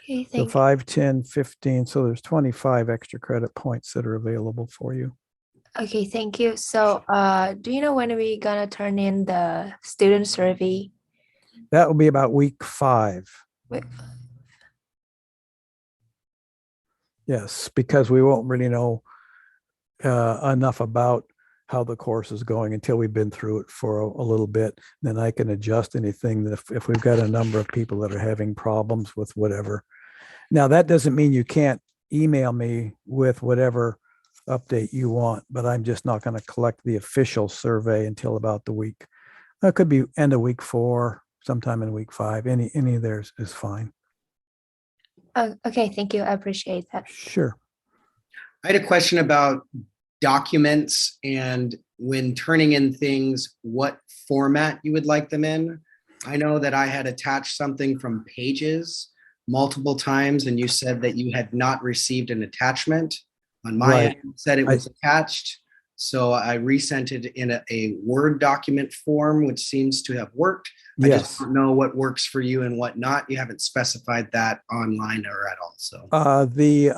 Okay, So thank 5, 10, 15. So there's 25 extra credit points that are available for you. Okay, thank you. So, do you know when we gonna turn in the student survey? That will be about week 5. Wait, Yes, because we won't really know enough about how the course is going until we've been through it for a little bit. Then I can adjust anything that if we've got a number of people that are having problems with whatever. Now, that doesn't mean you can't email me with whatever update you want, but I'm just not going to collect the official survey until about the week. It could be end of week 4, sometime in week 5. Any of theirs is fine. okay, thank you. I appreciate that. Sure. I had a question about documents and when turning in things, what format you would like them in. I know that I had attached something from Pages multiple times, and you said that you had not received an attachment. On my Right. end, it said it was attached. So I resent it in a Word document form, which seems to have worked. I just Yes. don't know what works for you and what not. You haven't specified that online or at all. So The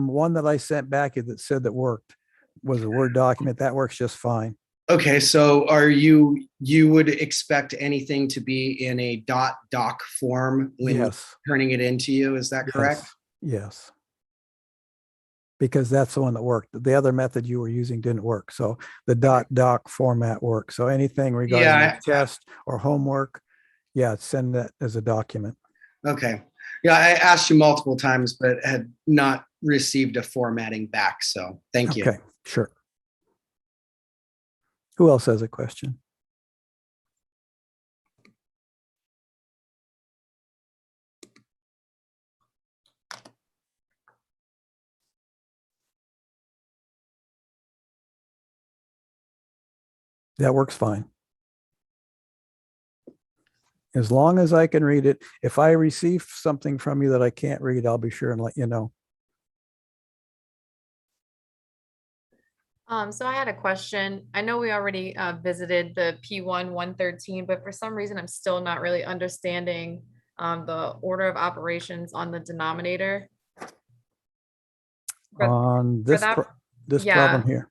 one that I sent back that said that worked was a Word document. That works just fine. okay, so you would expect anything to be in a .doc form when Yes. turning it into you, is that correct? Yes. Because that's the one that worked. The other method you were using didn't work. So the .doc format works. So anything regarding Yeah, the test or homework, yeah, send that as a document. okay. Yeah, I asked you multiple times, but had not received a formatting back. So thank you. Okay, sure. Who else has a question? That works fine. As long as I can read it. If I receive something from you that I can't read, I'll be sure and let you know. So I had a question. I know we already visited the P1 113, but for some reason I'm still not really understanding the order of operations on the denominator. On this that- this yeah. problem here.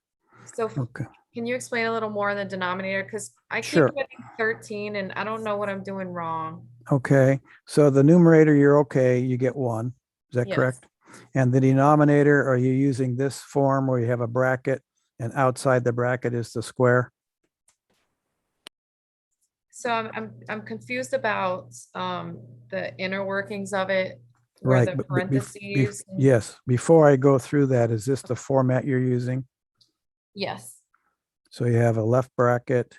So Okay. can you explain a little more on the denominator? Because I keep Sure. getting 13 and I don't know what I'm doing wrong. Okay. So the numerator, you're okay. You get 1. Is that Yes. correct? And the denominator, are you using this form where you have a bracket and outside the bracket is the square? So I'm confused about the inner workings of it, where Right. the but parentheses. yes. Before I go through that, is this the format you're using? Yes. So you have a left bracket,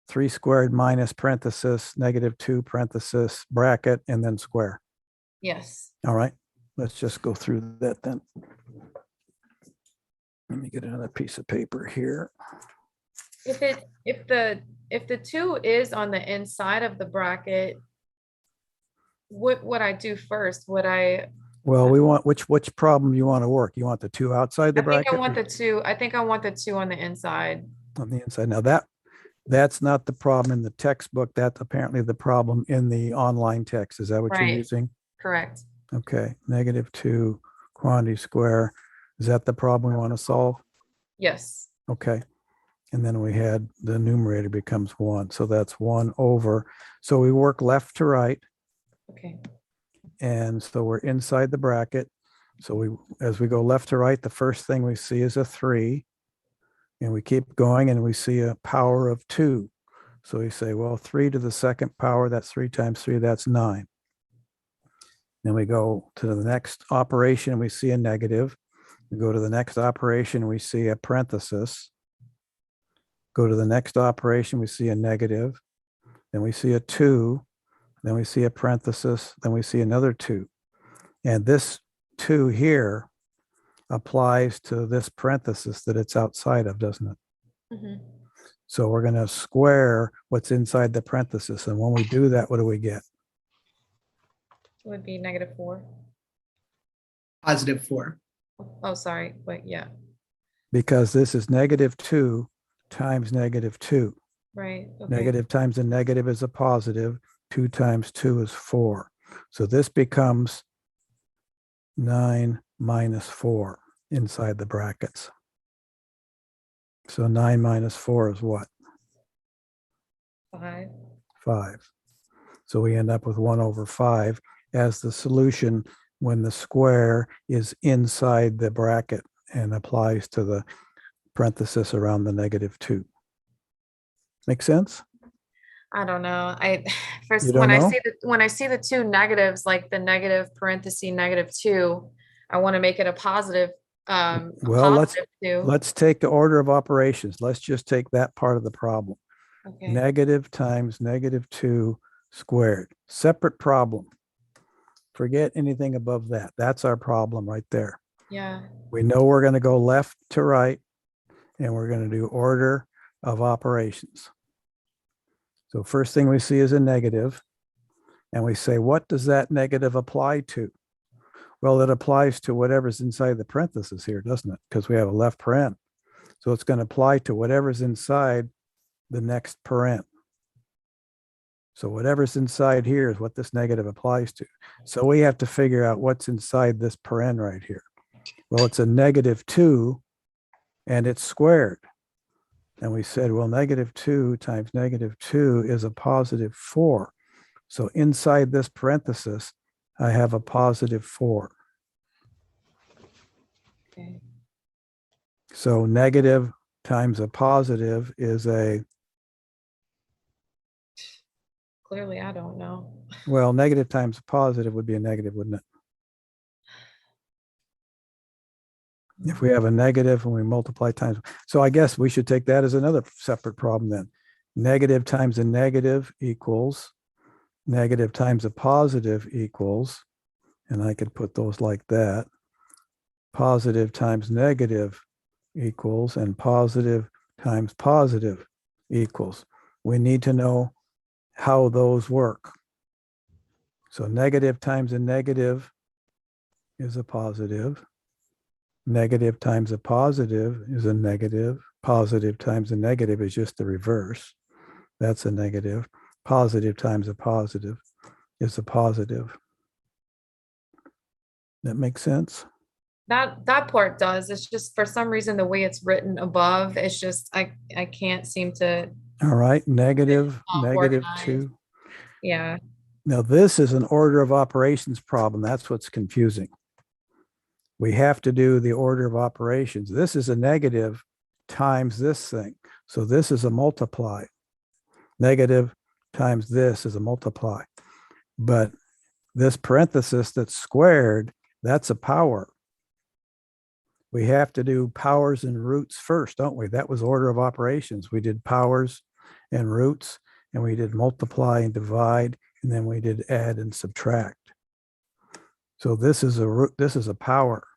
3 squared minus parenthesis, -2 parenthesis, bracket, and then square. Yes. All right. Let's just go through that then. Let me get another piece of paper here. If the 2 is on the inside of the bracket, what would I do first? Would I? Well, we want which problem you want to work? You want the 2 outside the I think bracket I want the 2. I think I want the 2 on the inside. on the inside? Now that's not the problem in the textbook. That's apparently the problem in the online text. Is that what you're Right. using? Correct. Okay. -2 quantity square. Is that the problem we want to solve? Yes. Okay. And then we had the numerator becomes 1. So that's 1 over. So we work left to right. Okay. And so we're inside the bracket. So as we go left to right, the first thing we see is a 3. And we keep going and we see a power of 2. So we say, well, 3 to the second power, that's 3 times 3, that's 9. Then we go to the next operation, we see a negative. We go to the next operation, we see a parenthesis. Go to the next operation, we see a negative. Then we see a 2. Then we see a parenthesis. Then we see another 2. And this 2 here applies to this parenthesis that it's outside of, doesn't it? Mhm. So we're going to square what's inside the parenthesis. And when we do that, what do we get? It would be -4. +4. Oh, sorry. But yeah. Because this is -2 times -2. Right. Okay. Negative times a negative is a positive. 2 times 2 is 4. So this becomes 9 minus 4 inside the brackets. So 9 minus 4 is what? 5. 5. So we end up with 1 over 5 as the solution when the square is inside the bracket and applies to the parenthesis around the -2. Make sense? I don't know. I first You don't when I know? see the two negatives, like the negative parenthesis -2, I want to make it a positive. A Well, positive 2. let's take the order of operations. Let's just take that part of the problem. Okay. Negative times -2 squared. Separate problem. Forget anything above that. That's our problem right there. Yeah. We know we're going to go left to right, and we're going to do order of operations. So first thing we see is a negative, and we say, what does that negative apply to? Well, it applies to whatever's inside the parenthesis here, doesn't it? Because we have a left paren. So it's going to apply to whatever's inside the next paren. So whatever's inside here is what this negative applies to. So we have to figure out what's inside this paren right here. Well, it's a -2 and it's squared. And we said, well, -2 times -2 is a +4. So inside this parenthesis, I have a +4. Okay. So negative times a positive is a, Clearly, I don't know. well, negative times a positive would be a negative, wouldn't it? If we have a negative and we multiply times, so I guess we should take that as another separate problem then. Negative times a negative equals negative times a positive equals, and I could put those like that. Positive times negative equals, and positive times positive equals. We need to know how those work. So negative times a negative is a positive. Negative times a positive is a negative. Positive times a negative is just the reverse. That's a negative. Positive times a positive is a positive. That makes sense? That part does. It's just for some reason the way it's written above, it's just I can't seem to All right, negative, organize. -2. Yeah. Now this is an order of operations problem. That's what's confusing. We have to do the order of operations. This is a negative times this thing. So this is a multiply. Negative times this is a multiply. But this parenthesis that's squared, that's a power. We have to do powers and roots first, don't we? That was order of operations. We did powers and roots, and we did multiply and divide, and then we did add and subtract. So this is a root, this is a power.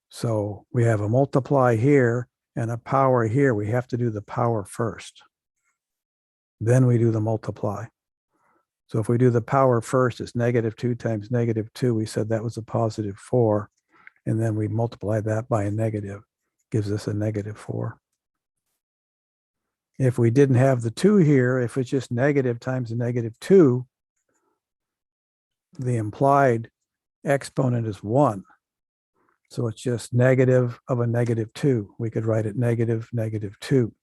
So we have a multiply here and a power here. We have to do the power first. Then we do the multiply. So if we do the power first, it's -2 times -2. We said that was a +4. And then we multiply that by a negative, gives us a -4. If we didn't have the 2 here, if it's just negative times a -2, the implied exponent is 1. So it's just negative of a -2. We could write it -2.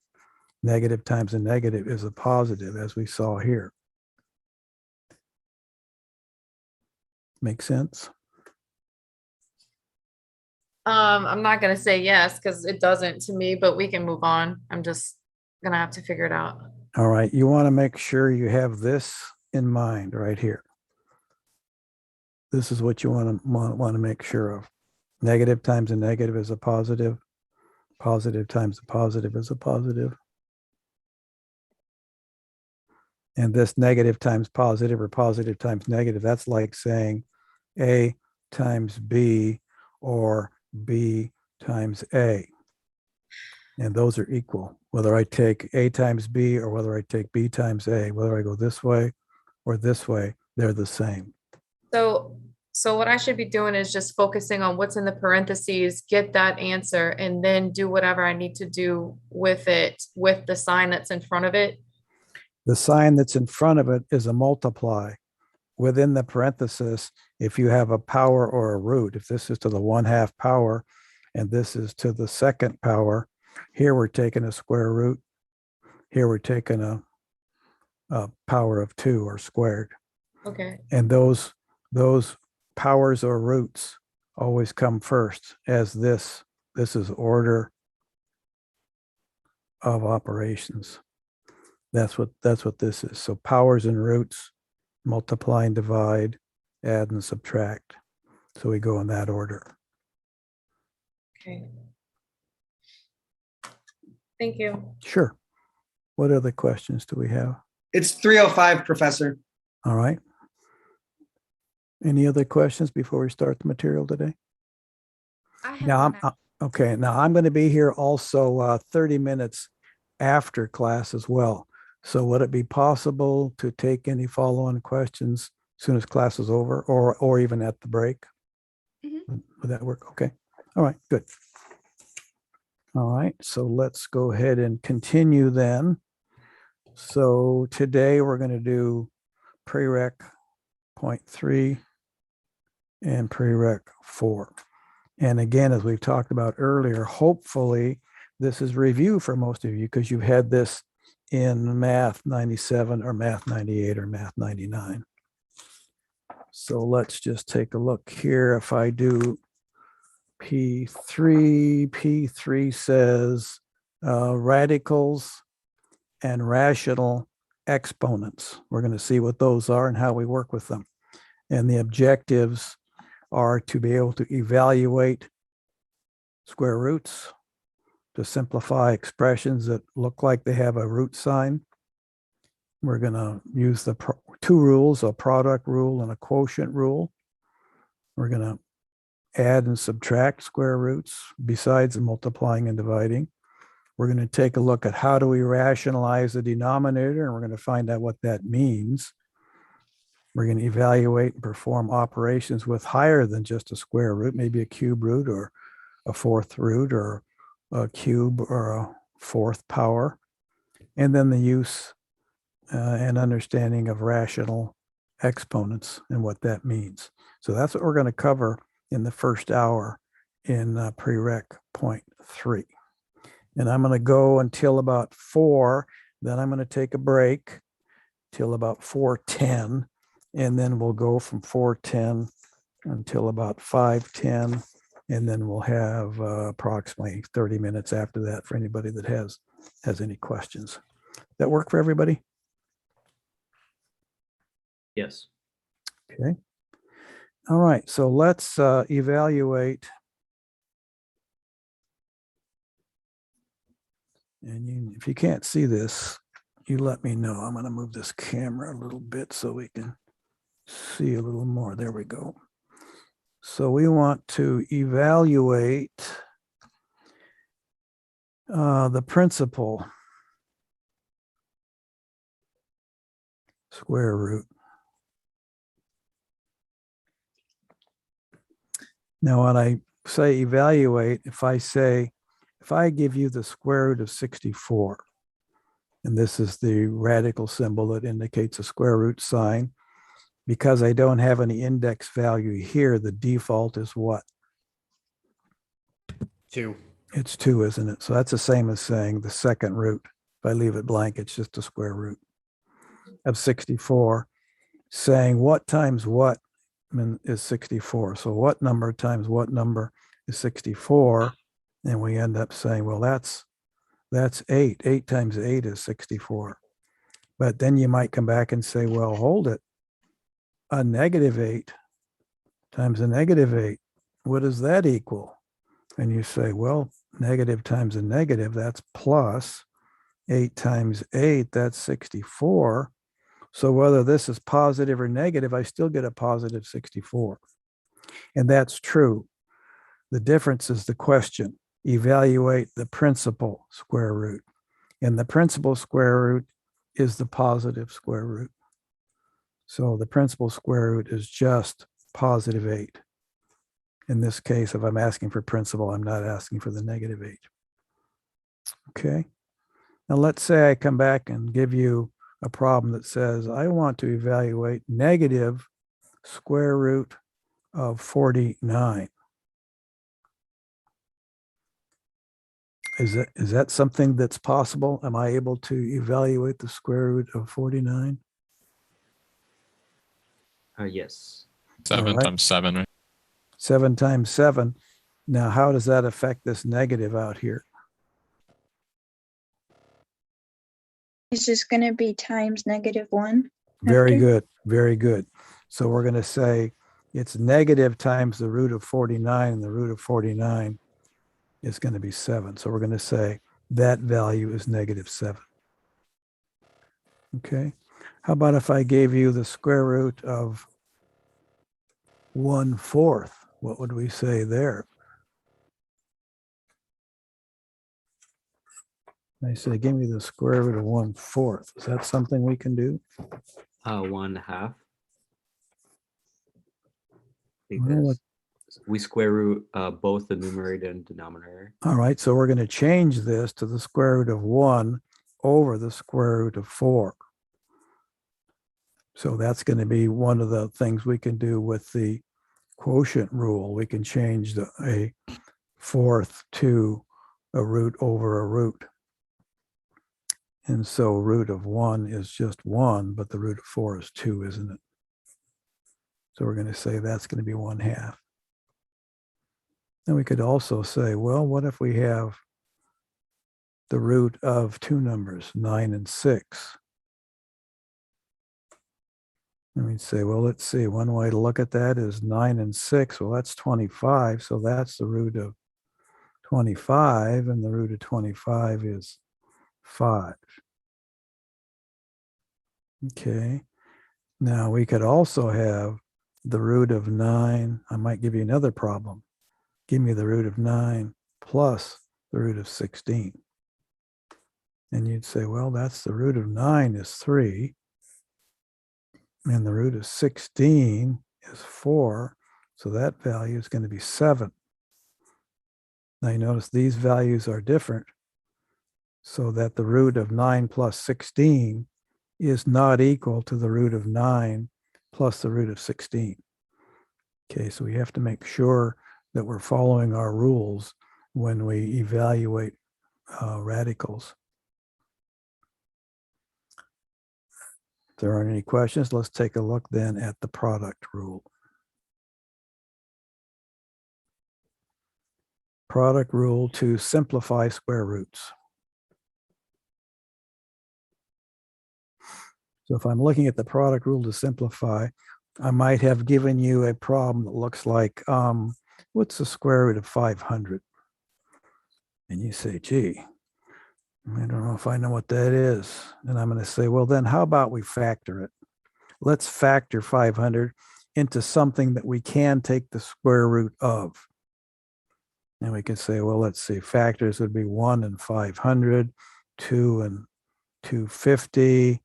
Negative times a negative is a positive, as we saw here. Make sense? I'm not gonna say yes because it doesn't to me, but we can move on. I'm just gonna have to figure it out. All right, you want to make sure you have this in mind right here. This is what you want to make sure of. Negative times a negative is a positive. Positive times a positive is a positive. And this negative times positive or positive times negative, that's like saying A times B or B times A. And those are equal, whether I take A times B or whether I take B times A, whether I go this way or this way, they're the same. So what I should be doing is just focusing on what's in the parentheses, get that answer, and then do whatever I need to do with it, with the sign that's in front of it. The sign that's in front of it is a multiply. within the parenthesis, if you have a power or a root, if this is to the 1/2 power and this is to the second power, here we're taking a square root. Here we're taking a power of 2 or squared. Okay, And those powers or roots always come first, as this is order of operations. That's what this is. So powers and roots, multiply and divide, add and subtract. So we go in that order. okay. Thank you. Sure. What other questions do we have? It's 3:05, Professor. All right. Any other questions before we start the material today? I have Now, one. okay. Now I'm going to be here also 30 minutes after class as well. So would it be possible to take any follow-on questions as soon as class is over, or even at the break? Mhm. Would that work? Okay. All right, good. All right, so let's go ahead and continue then. So today we're going to do prereq .3 and prereq 4. And again, as we've talked about earlier, hopefully this is review for most of you because you've had this in Math 97 or Math 98 or Math 99. So let's just take a look here. If I do P3 says radicals and rational exponents. We're going to see what those are and how we work with them. And the objectives are to be able to evaluate square roots, to simplify expressions that look like they have a root sign. We're going to use the two rules, a product rule and a quotient rule. We're going to add and subtract square roots besides multiplying and dividing. We're going to take a look at how do we rationalize the denominator, and we're going to find out what that means. We're going to evaluate and perform operations with higher than just a square root, maybe a cube root or a fourth root or a cube or a fourth power. And then the use and understanding of rational exponents and what that means. So that's what we're going to cover in the first hour in prereq .3. And I'm going to go until about 4. Then I'm going to take a break till about 4:10. And then we'll go from 4:10 until about 5:10. And then we'll have approximately 30 minutes after that for anybody that has any questions. That work for everybody? Yes. Okay. All right. So let's evaluate. And if you can't see this, you let me know. I'm going to move this camera a little bit so we can see a little more. There we go. So we want to evaluate the principal square root. Now, when I say evaluate, if I give you the square root of 64, and this is the radical symbol that indicates a square root sign, because I don't have any index value here, the default is what? 2. It's 2, isn't it? So that's the same as saying the second root. If I leave it blank, it's just a square root of 64. Saying what times what is 64. So what number times what number is 64? And we end up saying, well, that's 8. 8 times 8 is 64. But then you might come back and say, well, hold it. A -8 times a -8, what does that equal? And you say, well, negative times a negative, that's plus. 8 times 8, that's 64. So whether this is positive or negative, I still get a positive 64. And that's true. The difference is the question. Evaluate the principal square root. And the principal square root is the positive square root. So the principal square root is just positive 8. In this case, if I'm asking for principal, I'm not asking for the -8. Okay. Now let's say I come back and give you a problem that says, I want to evaluate negative square root of 49. Is that something that's possible? Am I able to evaluate the square root of 49? Yes. 7 right. times 7, right? 7 times 7. Now, how does that affect this negative out here? It's just going to be times -1. Very after. good. Very good. So we're going to say it's negative times the root of 49, and the root of 49 is going to be 7. So we're going to say that value is -7. Okay. How about if I gave you the square root of 1/4? What would we say there? I say, give me the square root of 1/4. Is that something we can do? 1/2. Well, Because we square root both the numerator and denominator. all right, so we're going to change this to the square root of 1 over the square root of 4. So that's going to be one of the things we can do with the quotient rule. We can change a fourth to a root over a root. And so root of 1 is just 1, but the root of 4 is 2, isn't it? So we're going to say that's going to be 1/2. And we could also say, well, what if we have the root of two numbers, 9 and 6? And we'd say, well, let's see, one way to look at that is 9 and 6. Well, that's 25. So that's the root of 25, and the root of 25 is 5. Okay. Now we could also have the root of 9. I might give you another problem. Give me the root of 9 plus the root of 16. And you'd say, well, that's the root of 9 is 3. And the root of 16 is 4. So that value is going to be 7. Now you notice these values are different, so that the root of 9 plus 16 is not equal to the root of 9 plus the root of 16. Okay, so we have to make sure that we're following our rules when we evaluate radicals. If there aren't any questions, let's take a look then at the product rule. Product rule to simplify square roots. So if I'm looking at the product rule to simplify, I might have given you a problem that looks like, what's the square root of 500? And you say, gee, I don't know if I know what that is. And I'm going to say, well, then how about we factor it? Let's factor 500 into something that we can take the square root of. And we could say, well, let's see, factors would be 1 and 500, 2 and 250,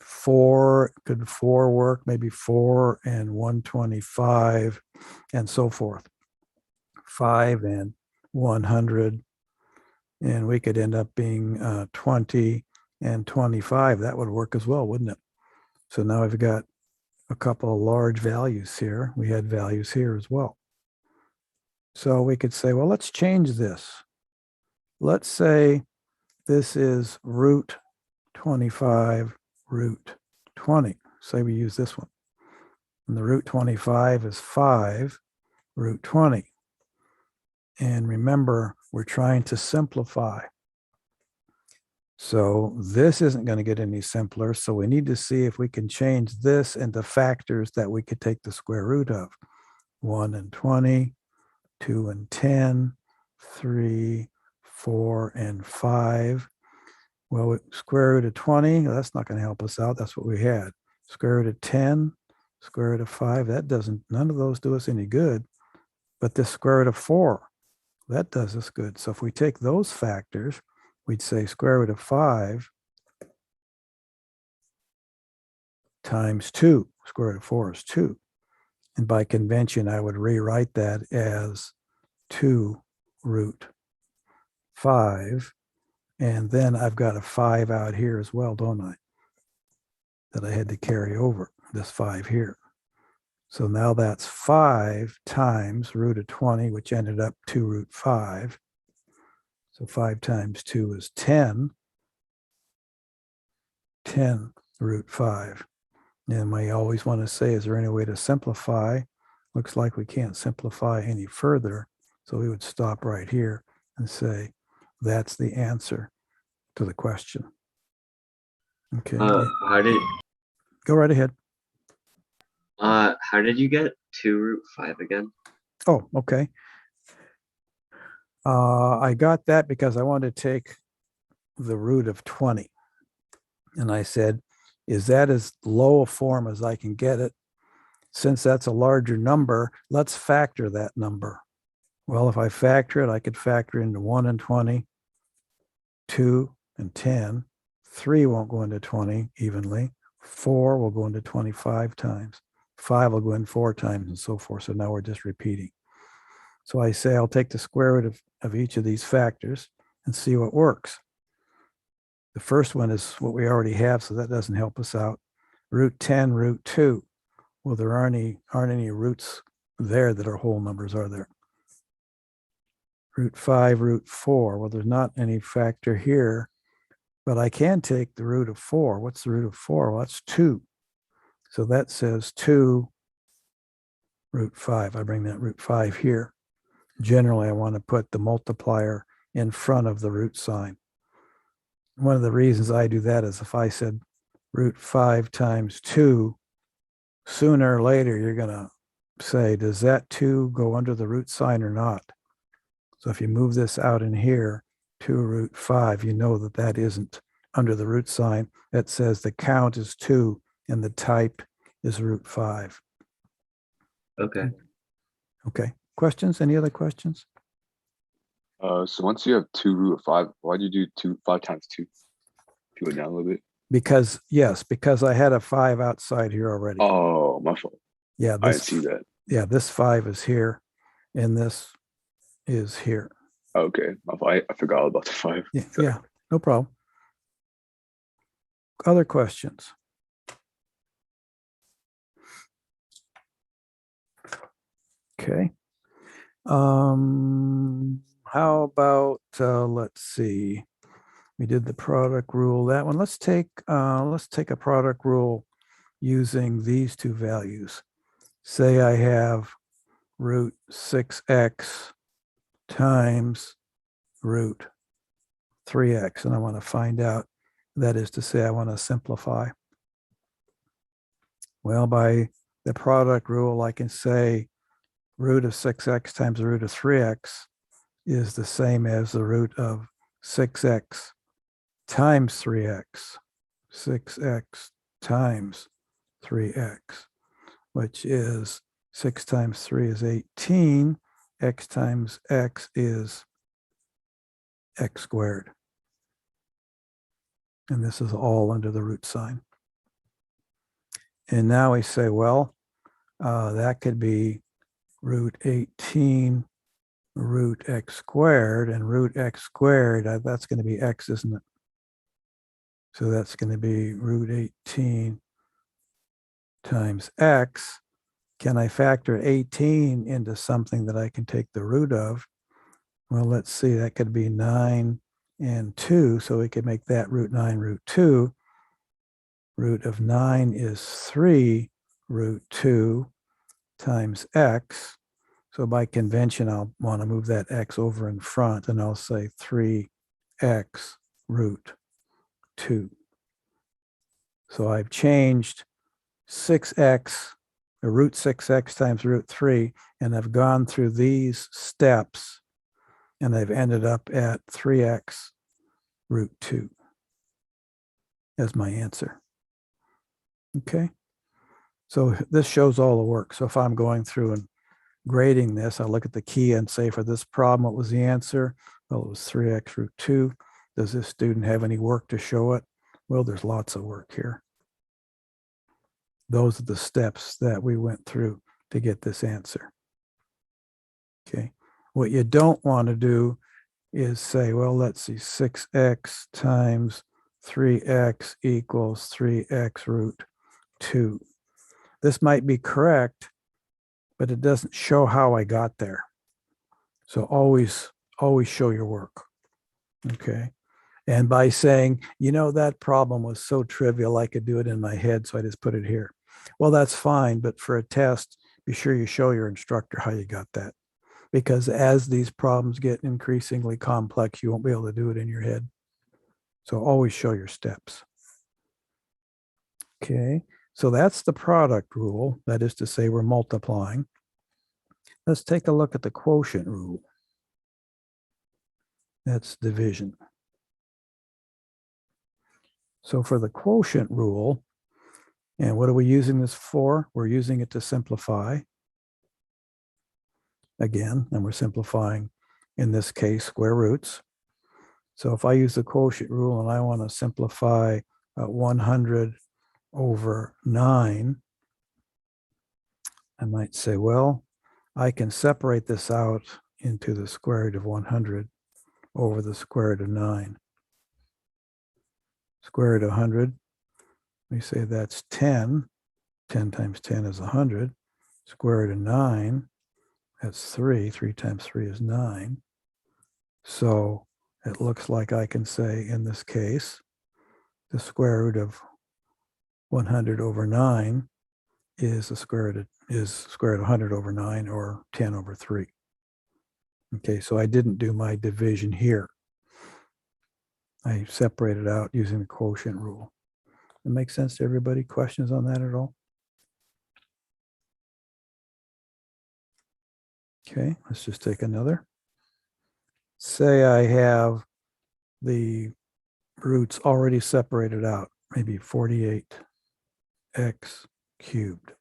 4, could 4 work? Maybe 4 and 125, and so forth. 5 and 100, and we could end up being 20 and 25. That would work as well, wouldn't it? So now we've got a couple of large values here. We had values here as well. So we could say, well, let's change this. Let's say this is root 25, root 20. Say we use this one. And the root 25 is 5, root 20. And remember, we're trying to simplify. So this isn't going to get any simpler. So we need to see if we can change this into factors that we could take the square root of. 1 and 20, 2 and 10, 3, 4 and 5. Well, square root of 20, that's not going to help us out. That's what we had. Square root of 10, square root of 5, none of those do us any good. But this square root of 4, that does us good. So if we take those factors, we'd say square root of 5 times 2. Square root of 4 is 2. And by convention, I would rewrite that as 2 root 5 And then I've got a 5 out here as well, don't I? That I had to carry over, this 5 here. So now that's 5 times root of 20, which ended up 2 root 5. So 5 times 2 is 10. 10 root 5. And we always want to say, is there any way to simplify? Looks like we can't simplify any further. So we would stop right here and say, that's the answer to the question. Okay, How did go right ahead. how did you get 2 root 5 again? Oh, okay. I got that because I wanted to take the root of 20. And I said, is that as low a form as I can get it? Since that's a larger number, let's factor that number. Well, if I factor it, I could factor into 1 and 20, 2 and 10. 3 won't go into 20 evenly. 4 will go into 25 times. 5 will go in 4 times and so forth. So now we're just repeating. So I say I'll take the square root of each of these factors and see what works. The first one is what we already have, so that doesn't help us out. Root 10, root 2. Well, there aren't any roots there that are whole numbers, are there? Root 5, root 4. Well, there's not any factor here, but I can take the root of 4. What's the root of 4? Well, that's 2. So that says 2 root 5. I bring that root 5 here. Generally, I want to put the multiplier in front of the root sign. One of the reasons I do that is if I said root 5 times 2, sooner or later, you're going to say, does that 2 go under the root sign or not? So if you move this out in here, 2 root 5, you know that that isn't under the root sign. That says the count is 2 and the type is root 5. Okay. Okay. Questions? Any other questions? So once you have 2 root of 5, why do you do 5 times 2? Peel it down a little bit. Because, yes, because I had a 5 outside here already. Oh, my fault. Yeah, I didn't see that. Yeah, this 5 is here and this is here. Okay, my fault. I forgot all about the 5. Yeah, Sorry. yeah, no problem. Other questions? Okay. How about let's see. We did the product rule. That one. Let's take a product rule using these two values. Say I have root 6x times root 3x, and I want to find out. That is to say, I want to simplify. Well, by the product rule, I can say root of 6x times the root of 3x is the same as the root of 6x times 3x. 6x times 3x, which is 6 times 3 is 18. X times x is x squared. And this is all under the root sign. And now we say, well, that could be root 18 root x squared, and root x squared, that's going to be x, isn't it? So that's going to be root 18 times x. Can I factor 18 into something that I can take the root of? Well, let's see, that could be 9 and 2, so we could make that root 9 root 2. Root of 9 is 3 root 2 times x. So by convention, I'll want to move that x over in front, and I'll say 3x root 2. So I've changed 6x, or root 6x times root 3, and I've gone through these steps, and I've ended up at 3x root 2 as my answer. Okay, so this shows all the work. So if I'm going through and grading this, I look at the key and say, for this problem, what was the answer? Well, it was 3x root 2. Does this student have any work to show it? Well, there's lots of work here. Those are the steps that we went through to get this answer. Okay, what you don't want to do is say, well, let's see, 6x times 3x equals 3x root 2. This might be correct, but it doesn't show how I got there. So always show your work. Okay. And by saying, you know, that problem was so trivial, I could do it in my head, so I just put it here. Well, that's fine, but for a test, be sure you show your instructor how you got that. Because as these problems get increasingly complex, you won't be able to do it in your head. So always show your steps. Okay, so that's the product rule. That is to say, we're multiplying. Let's take a look at the quotient rule. That's division. So for the quotient rule, and what are we using this for? We're using it to simplify. Again, and we're simplifying, in this case, square roots. So if I use the quotient rule and I want to simplify 100 over 9, I might say, well, I can separate this out into the square root of 100 over the square root of 9. Square root of 100, we say that's 10. 10 times 10 is 100. Square root of 9, that's 3. 3 times 3 is 9. So it looks like I can say, in this case, the square root of 100 over 9 is the square root of 100 over 9, or 10 over 3. Okay, so I didn't do my division here. I separated out using the quotient rule. It makes sense to everybody? Questions on that at all? Okay, let's just take another. Say I have the roots already separated out, maybe 48x cubed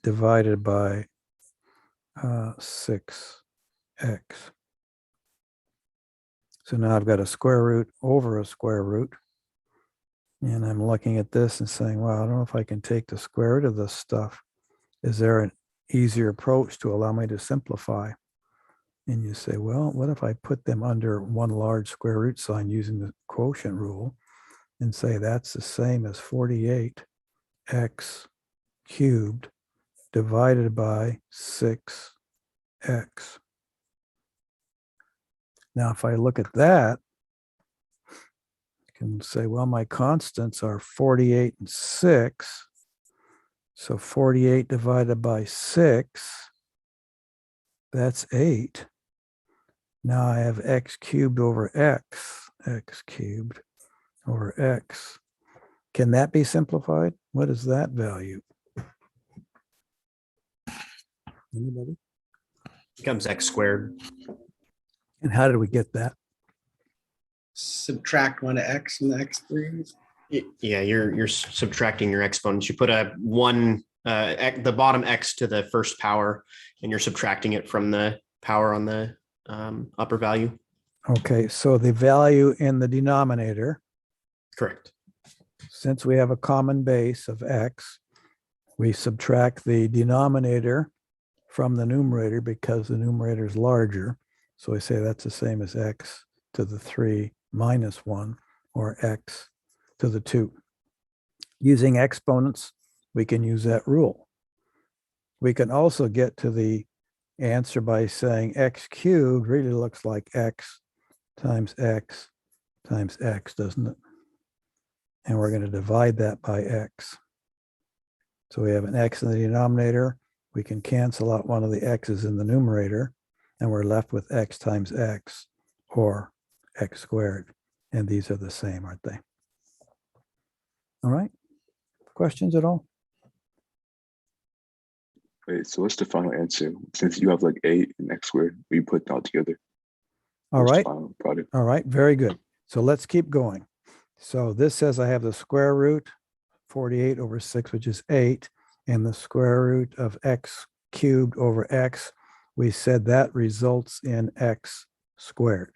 divided by 6x. So now I've got a square root over a square root. And I'm looking at this and saying, well, I don't know if I can take the square root of this stuff. Is there an easier approach to allow me to simplify? And you say, well, what if I put them under one large square root sign using the quotient rule and say that's the same as 48x cubed divided by 6x. Now, if I look at that, I can say, well, my constants are 48 and 6. So 48 divided by 6, that's 8. Now I have x cubed over x cubed over x. Can that be simplified? What is that value? Anybody? Becomes x squared. And how did we get that? Subtract 1 to x from the x3. Yeah, you're subtracting your exponents. You put a 1, the bottom x to the first power, and you're subtracting it from the power on the upper value. Okay, so the value in the denominator, Correct. since we have a common base of x, we subtract the denominator from the numerator because the numerator is larger. So we say that's the same as x to the 3 minus 1, or x to the 2. Using exponents, we can use that rule. We can also get to the answer by saying x cubed really looks like x times x times x, doesn't it? And we're going to divide that by x. So we have an x in the denominator. We can cancel out one of the x's in the numerator, and we're left with x times x, or x squared. And these are the same, aren't they? All right. Questions at all? Wait, so what's the final answer? Since you have like 8 and x squared, we put that all together. All What's the right. final product? All right. Very good. So let's keep going. So this says I have the square root 48 over 6, which is 8, and the square root of x cubed over x. We said that results in x squared.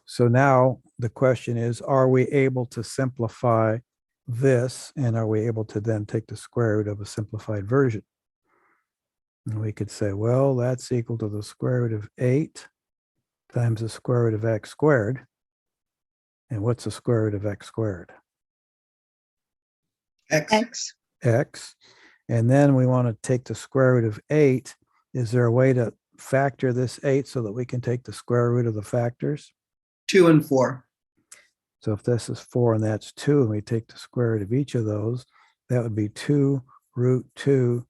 So now the question is, are we able to simplify this, and are we able to then take the square root of a simplified version? And we could say, well, that's equal to the square root of 8 times the square root of x squared. And what's the square root of x squared? X. X. X. And then we want to take the square root of 8. Is there a way to factor this 8 so that we can take the square root of the factors? 2 and 4. So if this is 4 and that's 2, and we take the square root of each of those, that would be 2 root 2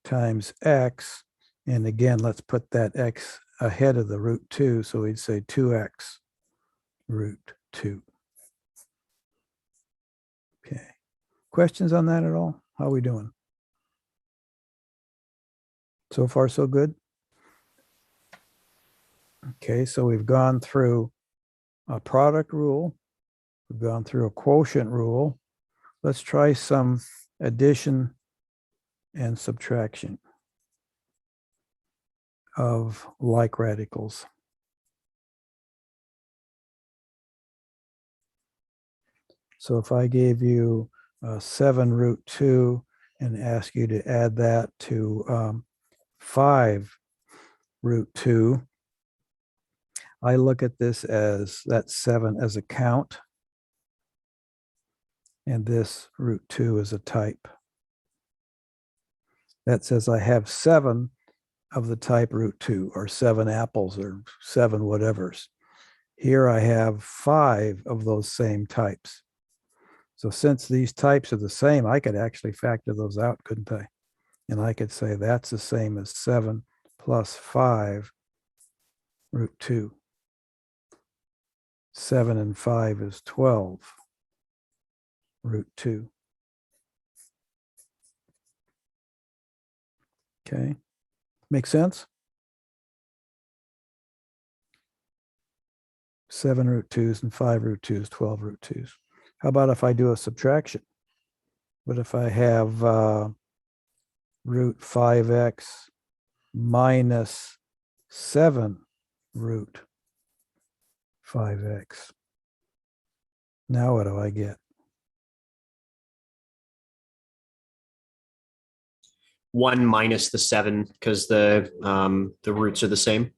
times x. And again, let's put that x ahead of the root 2. So we'd say 2x root 2. Okay. Questions on that at all? How are we doing? So far, so good? Okay, so we've gone through a product rule. We've gone through a quotient rule. Let's try some addition and subtraction of like radicals. So if I gave you 7 root 2 and ask you to add that to 5 root 2, I look at this as that 7 as a count, and this root 2 is a type. That says I have 7 of the type root 2, or 7 apples, or 7 whatevers. Here I have 5 of those same types. So since these types are the same, I could actually factor those out, couldn't I? And I could say that's the same as 7 plus 5 root 2. 7 and 5 is 12 root 2. Okay, make sense? 7 root 2s and 5 root 2s, 12 root 2s. How about if I do a subtraction? What if I have root 5x minus 7 root 5x? Now what do I get? 1 minus the 7 because the roots are the same.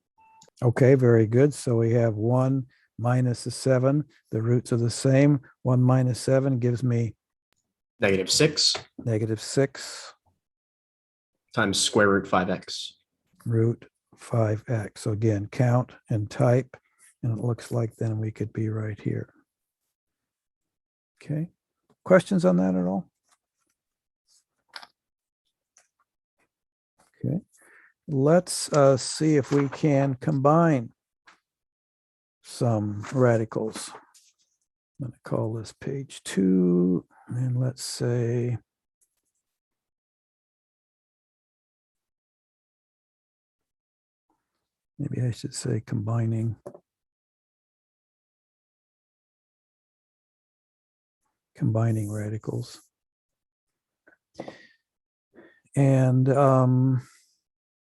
Okay, very good. So we have 1 minus the 7. The roots are the same. 1 minus 7 gives me -6 -6 times square root 5x. root 5x. So again, count and type, and it looks like then we could be right here. Okay, questions on that at all? Okay, let's see if we can combine some radicals. I'm going to call this page 2, and let's say maybe I should say combining radicals. And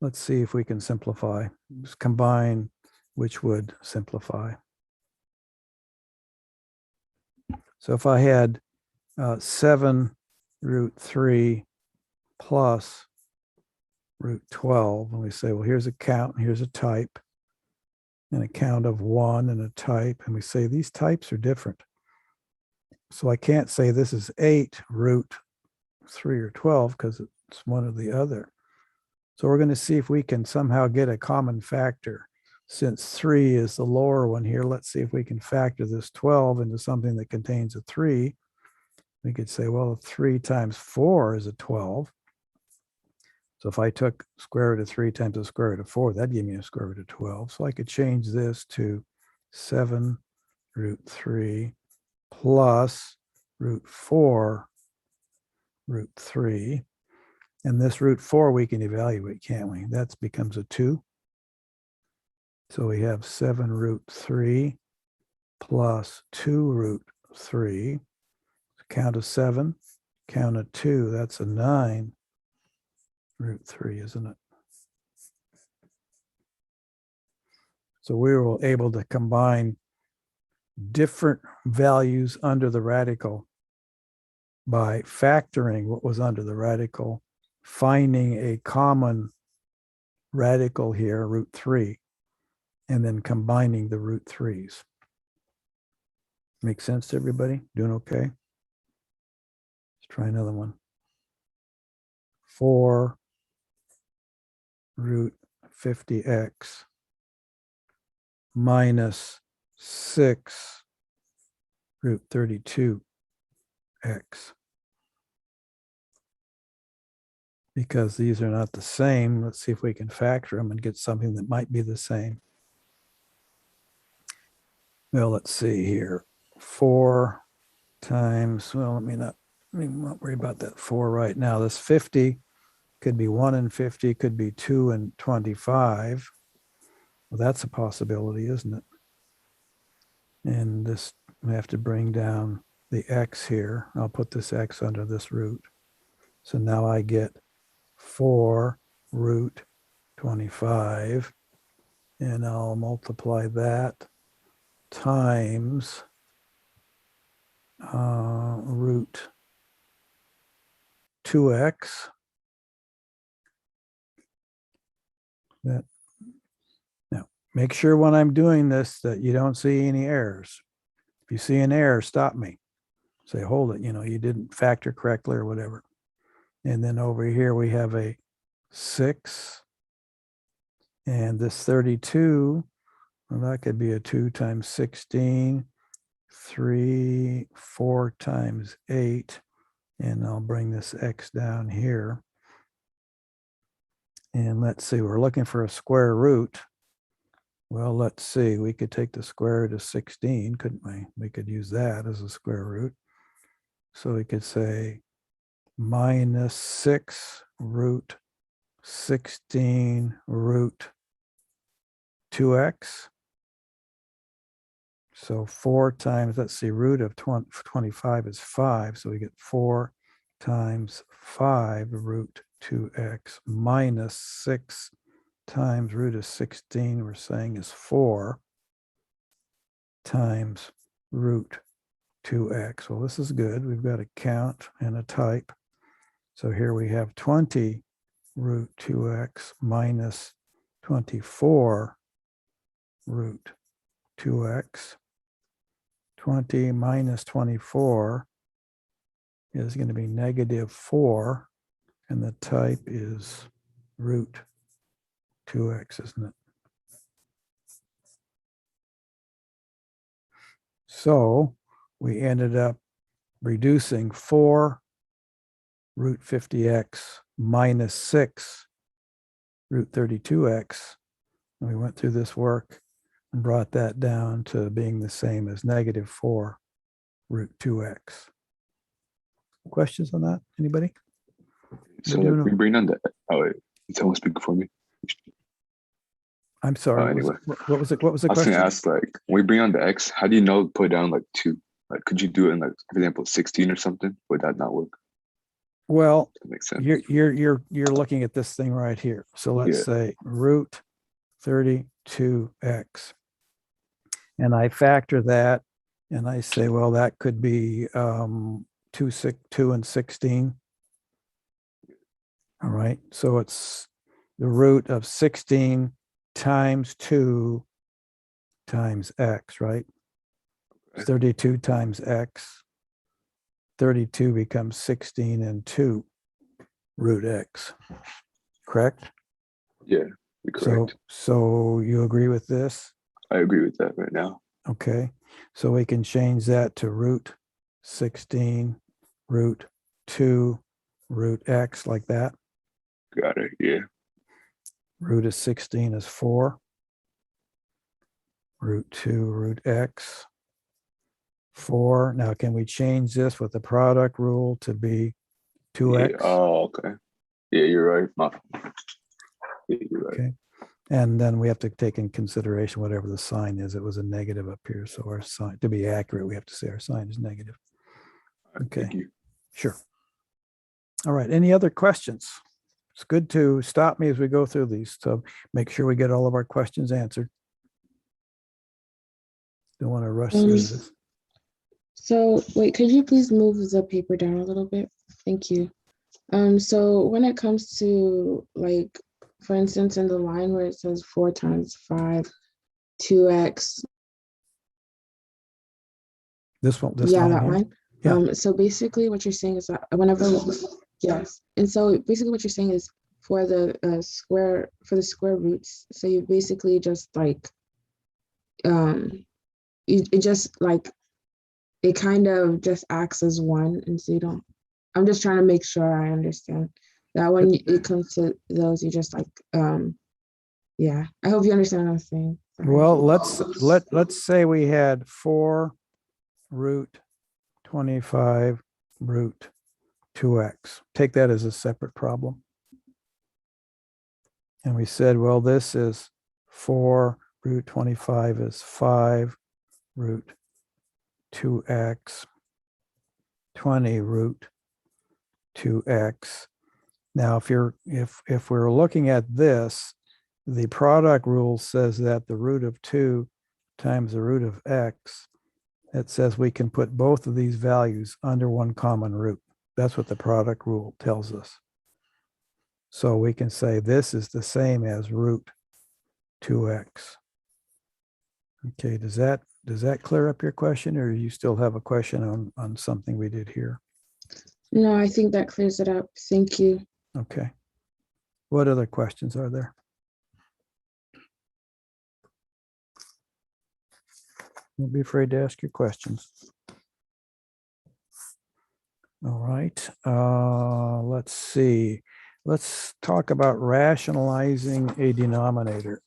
let's see if we can simplify. Just combine, which would simplify. So if I had 7 root 3 plus root 12, and we say, well, here's a count, and here's a type, and a count of 1 and a type, and we say these types are different. So I can't say this is 8 root 3 or 12 because it's one or the other. So we're going to see if we can somehow get a common factor. Since 3 is the lower one here, let's see if we can factor this 12 into something that contains a 3. We could say, well, 3 times 4 is a 12. So if I took square root of 3 times the square root of 4, that'd give me a square root of 12. So I could change this to 7 root 3 plus root 4 root 3. And this root 4 we can evaluate, can't we? That becomes a 2. So we have 7 root 3 plus 2 root 3. Count of 7, count of 2, that's a 9 root 3, isn't it? So we were able to combine different values under the radical by factoring what was under the radical, finding a common radical here, root 3, and then combining the root 3s. Make sense to everybody? Doing okay? Let's try another one. 4 root 50x minus 6 root 32x. Because these are not the same, let's see if we can factor them and get something that might be the same. Well, let's see here. 4 times, well, let me not worry about that 4 right now. This 50 could be 1 and 50, could be 2 and 25. Well, that's a possibility, isn't it? And this, we have to bring down the x here. I'll put this x under this root. So now I get 4 root 25, and I'll multiply that times root 2x. That, now, make sure when I'm doing this that you don't see any errors. If you see an error, stop me. Say, hold it, you didn't factor correctly or whatever. And then over here we have a 6. And this 32, well, that could be a 2 times 16, 3, 4 times 8. And I'll bring this x down here. And let's see, we're looking for a square root. Well, let's see, we could take the square root of 16, couldn't we? We could use that as a square root. So we could say minus 6 root 16 root 2x. So 4 times, let's see, root of 25 is 5. So we get 4 times 5 root 2x minus 6 times root of 16, we're saying is 4 times root 2x. Well, this is good. We've got a count and a type. So here we have 20 root 2x minus 24 root 2x. 20 minus 24 is going to be negative 4, and the type is root 2x, isn't it? So we ended up reducing 4 root 50x minus 6 root 32x. And we went through this work and brought that down to being the same as negative 4 root 2x. Questions on that? Anybody? So like we bring down the, oh wait, someone speak for me. I'm sorry. Anyway. What was it? What was the I was question? gonna ask, like, when we bring on the x, how do you know put down like 2? Like, could you do it in, like, for example, 16 or something? Would that not work? Well, That makes sense. you're looking at this thing right here. So let's say root 32x, and I factor that, and I say, well, that could be 2 and 16. All right, so it's the root of 16 times 2 times x, right? 32 times x. 32 becomes 16 and 2 root x, correct? Yeah, you're correct. So you agree with this? I agree with that right now. Okay, so we can change that to root 16 root 2 root x, like that. Got it, yeah. Root of 16 is 4. Root 2 root x. 4. Now, can we change this with the product rule to be 2x? Yeah. Oh, okay. Yeah, you're right. Yeah, you're right. Okay. And then we have to take in consideration whatever the sign is. It was a negative up here. So our sign, to be accurate, we have to say our sign is negative. All right, Okay. thank you. Sure. All right. Any other questions? It's good to stop me as we go through these. So make sure we get all of our questions answered. Don't want to rush through this. So wait, could you please move the paper down a little bit? Thank you. So when it comes to, like, for instance, in the line where it says 4 times 5, 2x. This one, this Yeah, line that here? one. Yeah. So basically what you're saying is that whenever, yes. And so basically what you're saying is for the square roots, so you basically just like, it just like, it kind of just acts as one. And so you don't, I'm just trying to make sure I understand that when it comes to those, you just like, yeah, I hope you understand what I'm saying. Sorry. Well, let's say we had 4 root 25 root 2x. Take that as a separate problem. And we said, well, this is 4 root 25 is 5 root 2x, 20 root 2x. Now, if we're looking at this, the product rule says that the root of 2 times the root of x, it says we can put both of these values under one common root. That's what the product rule tells us. So we can say this is the same as root 2x. Okay, does that clear up your question, or do you still have a question on something we did here? No, I think that clears it up. Thank you. Okay. What other questions are there? Don't be afraid to ask your questions. All right, let's see. Let's talk about rationalizing a denominator.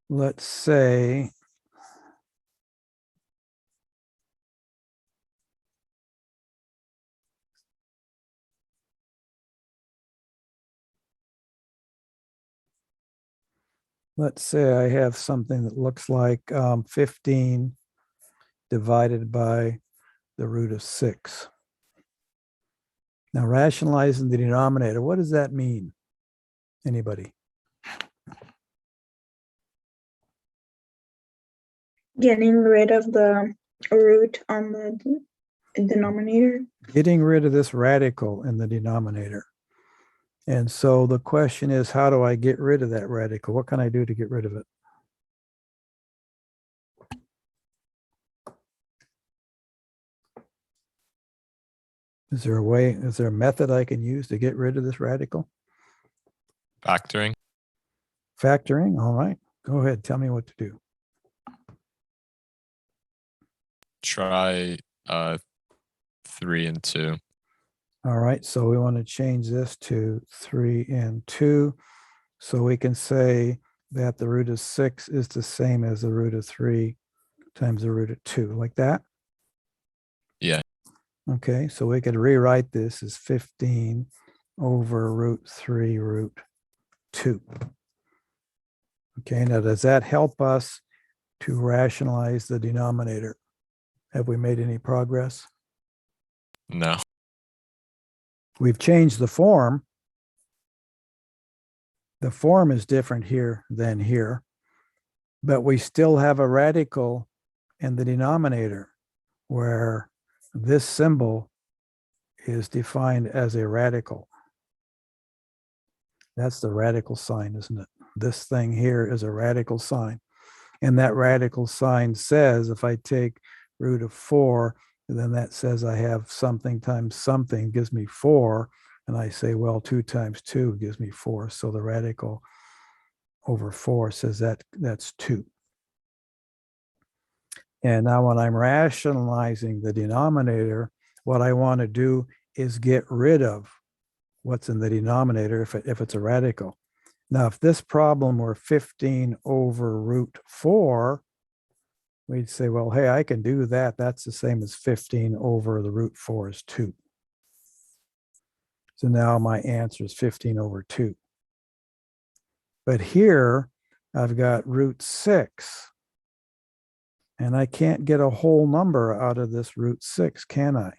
Let's say I have something that looks like 15 divided by the root of 6. Now, rationalizing the denominator, what does that mean? Anybody? Getting rid of the root on the denominator. Getting rid of this radical in the denominator. And so the question is, how do I get rid of that radical? What can I do to get rid of it? Is there a method I can use to get rid of this radical? Factoring. Factoring, all right. Go ahead, tell me what to do. Try 3 and 2. All right, so we want to change this to 3 and 2. So we can say that the root of 6 is the same as the root of 3 times the root of 2, like that? Yeah. Okay, so we could rewrite this as 15 over root 3 root 2. Okay, now does that help us to rationalize the denominator? Have we made any progress? No. We've changed the form. The form is different here than here, but we still have a radical in the denominator where this symbol is defined as a radical. That's the radical sign, isn't it? This thing here is a radical sign. And that radical sign says if I take root of 4, then that says I have something times something gives me 4. And I say, well, 2 times 2 gives me 4. So the radical over 4 says that's 2. And now when I'm rationalizing the denominator, what I want to do is get rid of what's in the denominator if it's a radical. Now, if this problem were 15 over root 4, we'd say, well, hey, I can do that. That's the same as 15 over the root 4 is 2. So now my answer is 15 over 2. But here I've got root 6. And I can't get a whole number out of this root 6, can I?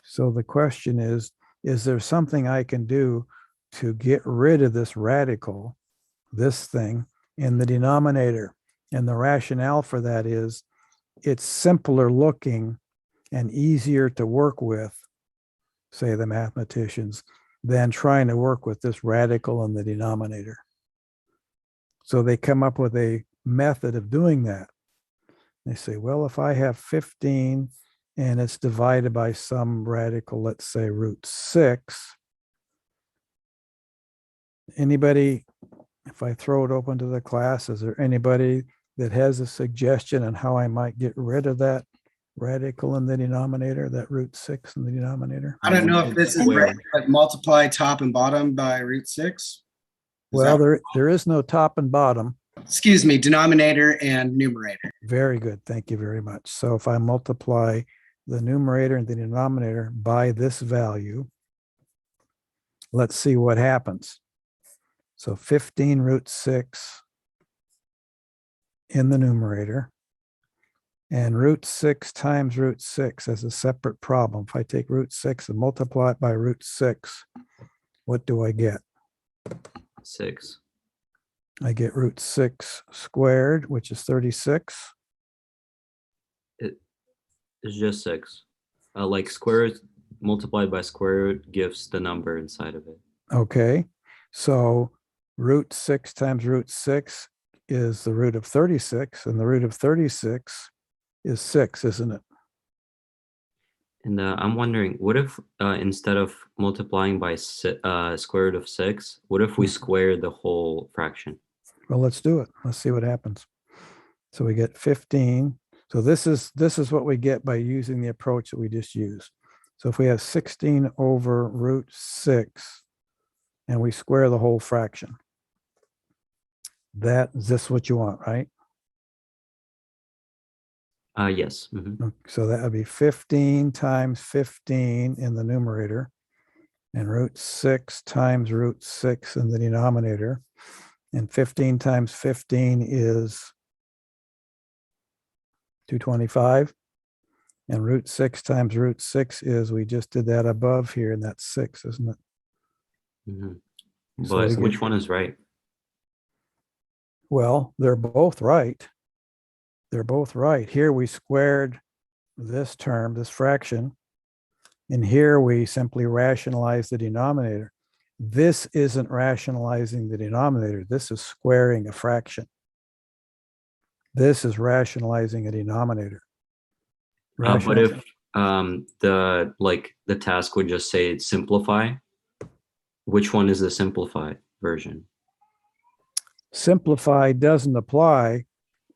So the question is there something I can do to get rid of this radical, this thing, in the denominator? And the rationale for that is it's simpler looking and easier to work with, say the mathematicians, than trying to work with this radical in the denominator. So they come up with a method of doing that. They say, well, if I have 15 and it's divided by some radical, let's say root 6, anybody, if I throw it open to the class, is there anybody that has a suggestion on how I might get rid of that radical in the denominator, that root 6 in the denominator? I don't know if this is Square. right, but multiply top and bottom by root 6. Well, there is no top and bottom. Excuse me, denominator and numerator. Very good. Thank you very much. So if I multiply the numerator and the denominator by this value, let's see what happens. So 15 root 6 in the numerator, and root 6 times root 6 as a separate problem. If I take root 6 and multiply it by root 6, what do I get? 6. I get root 6 squared, which is 36. It's just 6. Like square root multiplied by square root gives the number inside of it. Okay, so root 6 times root 6 is the root of 36, and the root of 36 is 6, isn't it? And I'm wondering, what if instead of multiplying by square root of 6, what if we square the whole fraction? Well, let's do it. Let's see what happens. So we get 15. So this is what we get by using the approach that we just used. So if we have 16 over root 6 and we square the whole fraction, is this what you want, right? Yes. Mhm. So that would be 15 times 15 in the numerator and root 6 times root 6 in the denominator. And 15 times 15 is 225. And root 6 times root 6 is, we just did that above here, and that's 6, isn't it? Mm-hmm. So But we get- which one is right? Well, they're both right. They're both right. Here we squared this term, this fraction, and here we simply rationalize the denominator. This isn't rationalizing the denominator. This is squaring a fraction. This is rationalizing a denominator. But if the task would just say simplify, which one is the simplified version? Simplify doesn't apply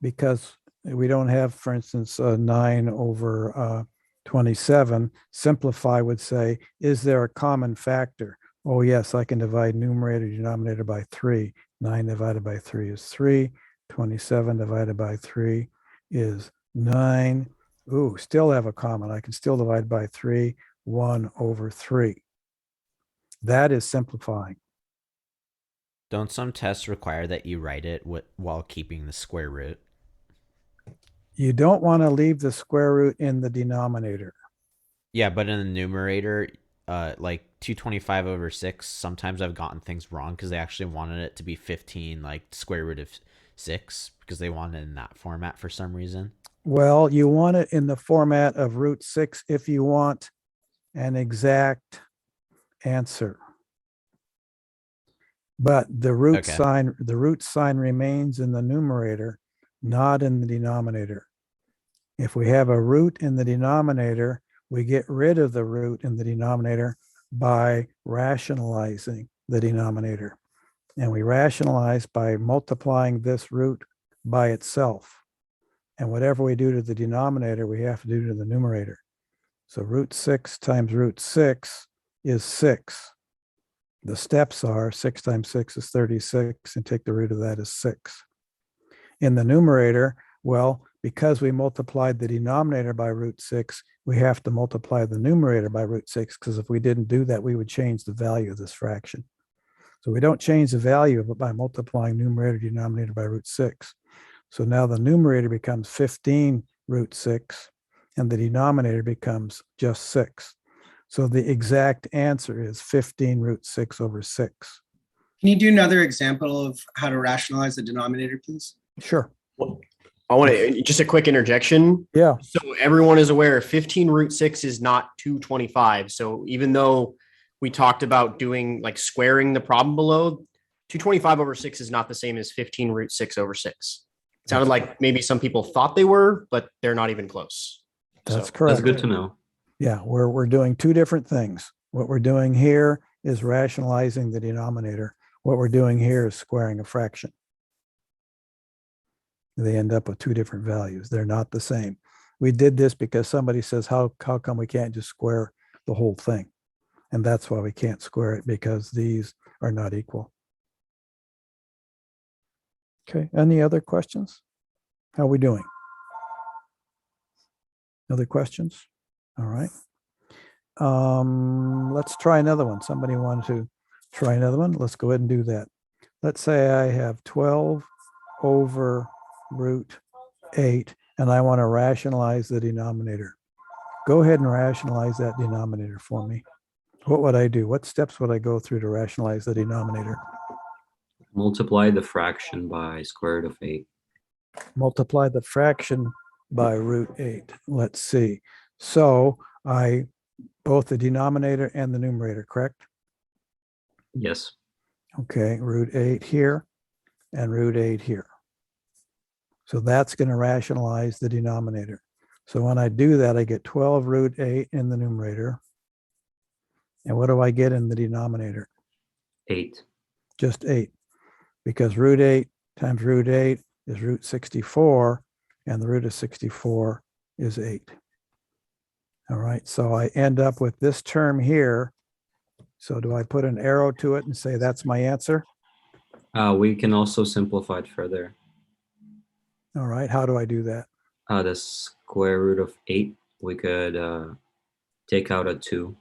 because we don't have, for instance, 9 over 27. Simplify would say, is there a common factor? Oh, yes, I can divide numerator, denominator by 3. 9 divided by 3 is 3. 27 divided by 3 is 9. Ooh, still have a common. I can still divide by 3, 1 over 3. That is simplifying. Don't some tests require that you write it while keeping the square root? You don't want to leave the square root in the denominator. Yeah, but in the numerator, like 225 over 6, sometimes I've gotten things wrong because they actually wanted it to be 15, like square root of 6, because they wanted it in that format for some reason. Well, you want it in the format of root 6 if you want an exact answer. But the root sign remains in the numerator, not in the denominator. If we have a root in the denominator, we get rid of the root in the denominator by rationalizing the denominator. And we rationalize by multiplying this root by itself. And whatever we do to the denominator, we have to do to the numerator. So root 6 times root 6 is 6. The steps are 6 times 6 is 36, and take the root of that is 6. In the numerator, well, because we multiplied the denominator by root 6, we have to multiply the numerator by root 6, because if we didn't do that, we would change the value of this fraction. So we don't change the value of it by multiplying numerator denominator by root 6. So now the numerator becomes 15 root 6, and the denominator becomes just 6. So the exact answer is 15 root 6 over 6. Can you do another example of how to rationalize the denominator, please? Sure. I want to just a quick interjection. Yeah. So everyone is aware 15 root 6 is not 225. So even though we talked about doing like squaring the problem below. 225/6 is not the same as 15√6/6. It sounded like maybe some people thought they were, but they're not even close. That's So- correct. That's good to know. Yeah, we're doing two different things. What we're doing here is rationalizing the denominator. What we're doing here is squaring a fraction. They end up with two different values. They're not the same. We did this because somebody says, how come we can't just square the whole thing? And that's why we can't square it, because these are not equal. Okay, any other questions? How are we doing? Other questions? All right. Let's try another one. Somebody wanted to try another one. Let's go ahead and do that. Let's say I have 12 over root 8, and I want to rationalize the denominator. Go ahead and rationalize that denominator for me. What would I do? What steps would I go through to rationalize the denominator? Multiply the fraction by square root of 8. Multiply the fraction by root 8. Let's see. So both the denominator and the numerator, correct? Yes. Okay, root 8 here and root 8 here. So that's going to rationalize the denominator. So when I do that, I get 12 root 8 in the numerator. And what do I get in the denominator? 8. Just 8. Because root 8 times root 8 is root 64, and the root of 64 is 8. All right, so I end up with this term here. So do I put an arrow to it and say that's my answer? We can also simplify it further. All right, how do I do that? The square root of 8, we could take out a 2.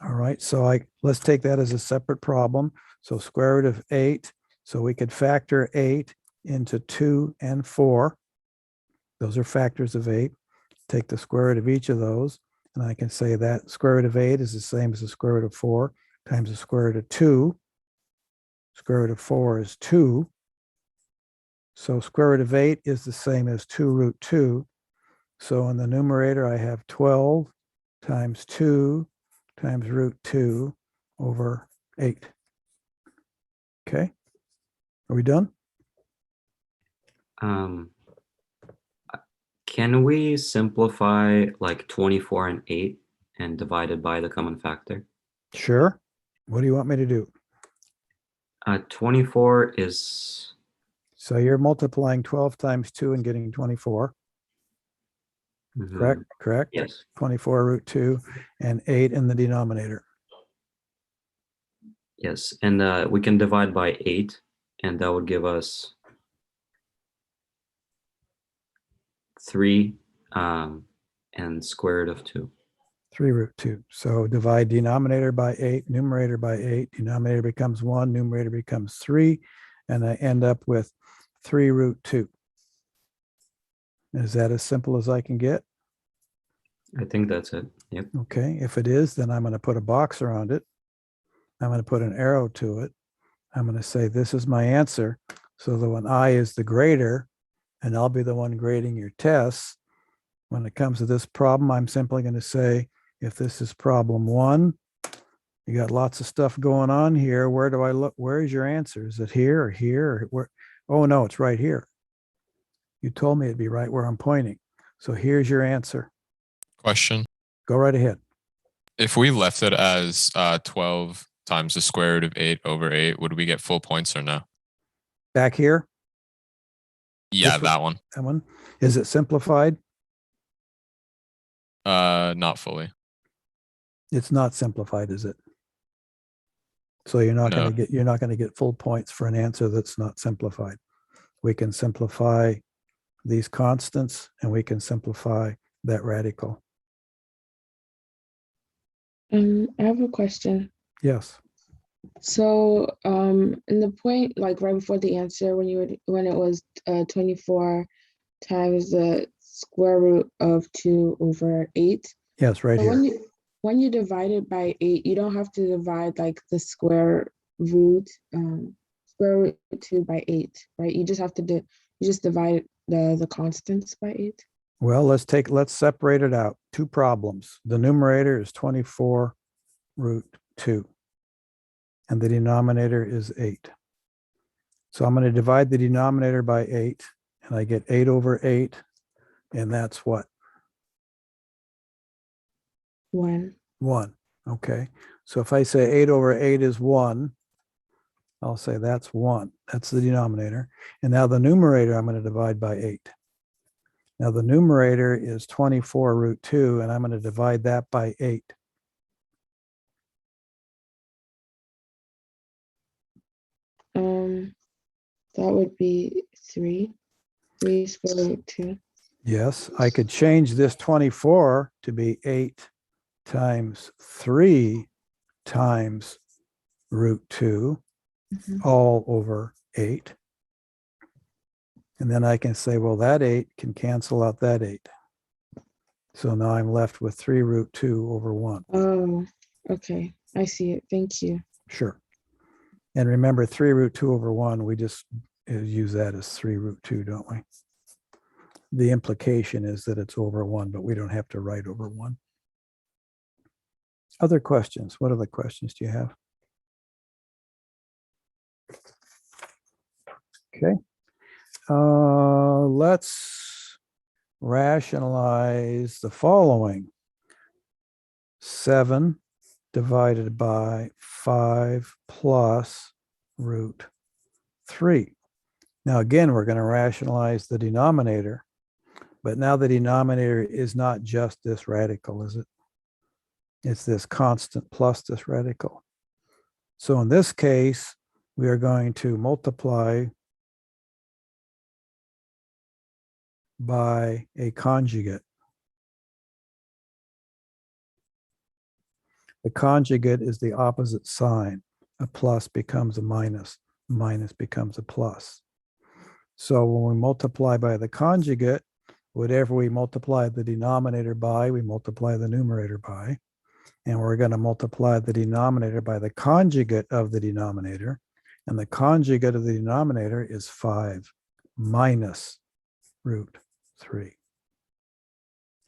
All right, so let's take that as a separate problem. So square root of 8, so we could factor 8 into 2 and 4. Those are factors of 8. Take the square root of each of those, and I can say that square root of 8 is the same as the square root of 4 times the square root of 2. Square root of 4 is 2. So square root of 8 is the same as 2 root 2. So in the numerator, I have 12 times 2 times root 2 over 8. Okay, are we done? Can we simplify like 24 and 8 and divide it by the common factor? Sure. What do you want me to do? 24 is... So you're multiplying 12 times 2 and getting 24. Correct? Correct? Yes. 24 root 2 and 8 in the denominator. Yes, and we can divide by 8, and that would give us 3 and square root of 2. 3 root 2. So divide denominator by 8, numerator by 8. Denominator becomes 1, numerator becomes 3, and I end up with 3 root 2. Is that as simple as I can get? I think that's it. Yep. Okay, if it is, then I'm going to put a box around it. I'm going to put an arrow to it. I'm going to say this is my answer, so that when I is the grader, and I'll be the one grading your tests, when it comes to this problem, I'm simply going to say, if this is problem 1, you got lots of stuff going on here. Where do I look? Where is your answer? Is it here or here or where? Oh, no, it's right here. You told me it'd be right where I'm pointing. So here's your answer. Question. Go right ahead. If we left it as 12 times the square root of 8 over 8, would we get full points or no? Back here, Yeah, This that one. that one. Is it simplified? Not fully. It's not simplified, is it? So you're not going to get full points for an answer that's not simplified. We can simplify these constants and we can simplify that radical. I have a question. Yes. So, in the point, like right before the answer, when it was 24 times the square root of 2 over 8. Yes, right So here. when you divide it by 8, you don't have to divide like the square root 2 by 8, right? You just have to you just divide the constants by 8. Well, let's separate it out. Two problems. The numerator is 24 root 2. And the denominator is 8. So I'm going to divide the denominator by 8, and I get 8 over 8, and that's what? 1. 1. Okay. So if I say 8 over 8 is 1, I'll say that's 1. That's the denominator. And now the numerator I'm going to divide by 8. Now the numerator is 24 root 2, and I'm going to divide that by 8. That would be 3. 3 square root 2. Yes, I could change this 24 to be 8 times 3 times root 2, all over 8. And then I can say, well, that 8 can cancel out that 8. So now I'm left with 3 root 2 over 1. Oh, okay. I see it. Thank you. Sure. And remember, 3 root 2 over 1, we just use that as 3 root 2, don't we? The implication is that it's over 1, but we don't have to write over 1. Other questions? What other questions do you have? Okay. Let's rationalize the following. 7 divided by 5 plus root 3. Now, again, we're going to rationalize the denominator, but now the denominator is not just this radical, is it? It's this constant plus this radical. So in this case, we are going to multiply by a conjugate. The conjugate is the opposite sign. A plus becomes a minus becomes a plus. So when we multiply by the conjugate, whatever we multiply the denominator by, we multiply the numerator by. And we're going to multiply the denominator by the conjugate of the denominator. And the conjugate of the denominator is 5 minus root 3.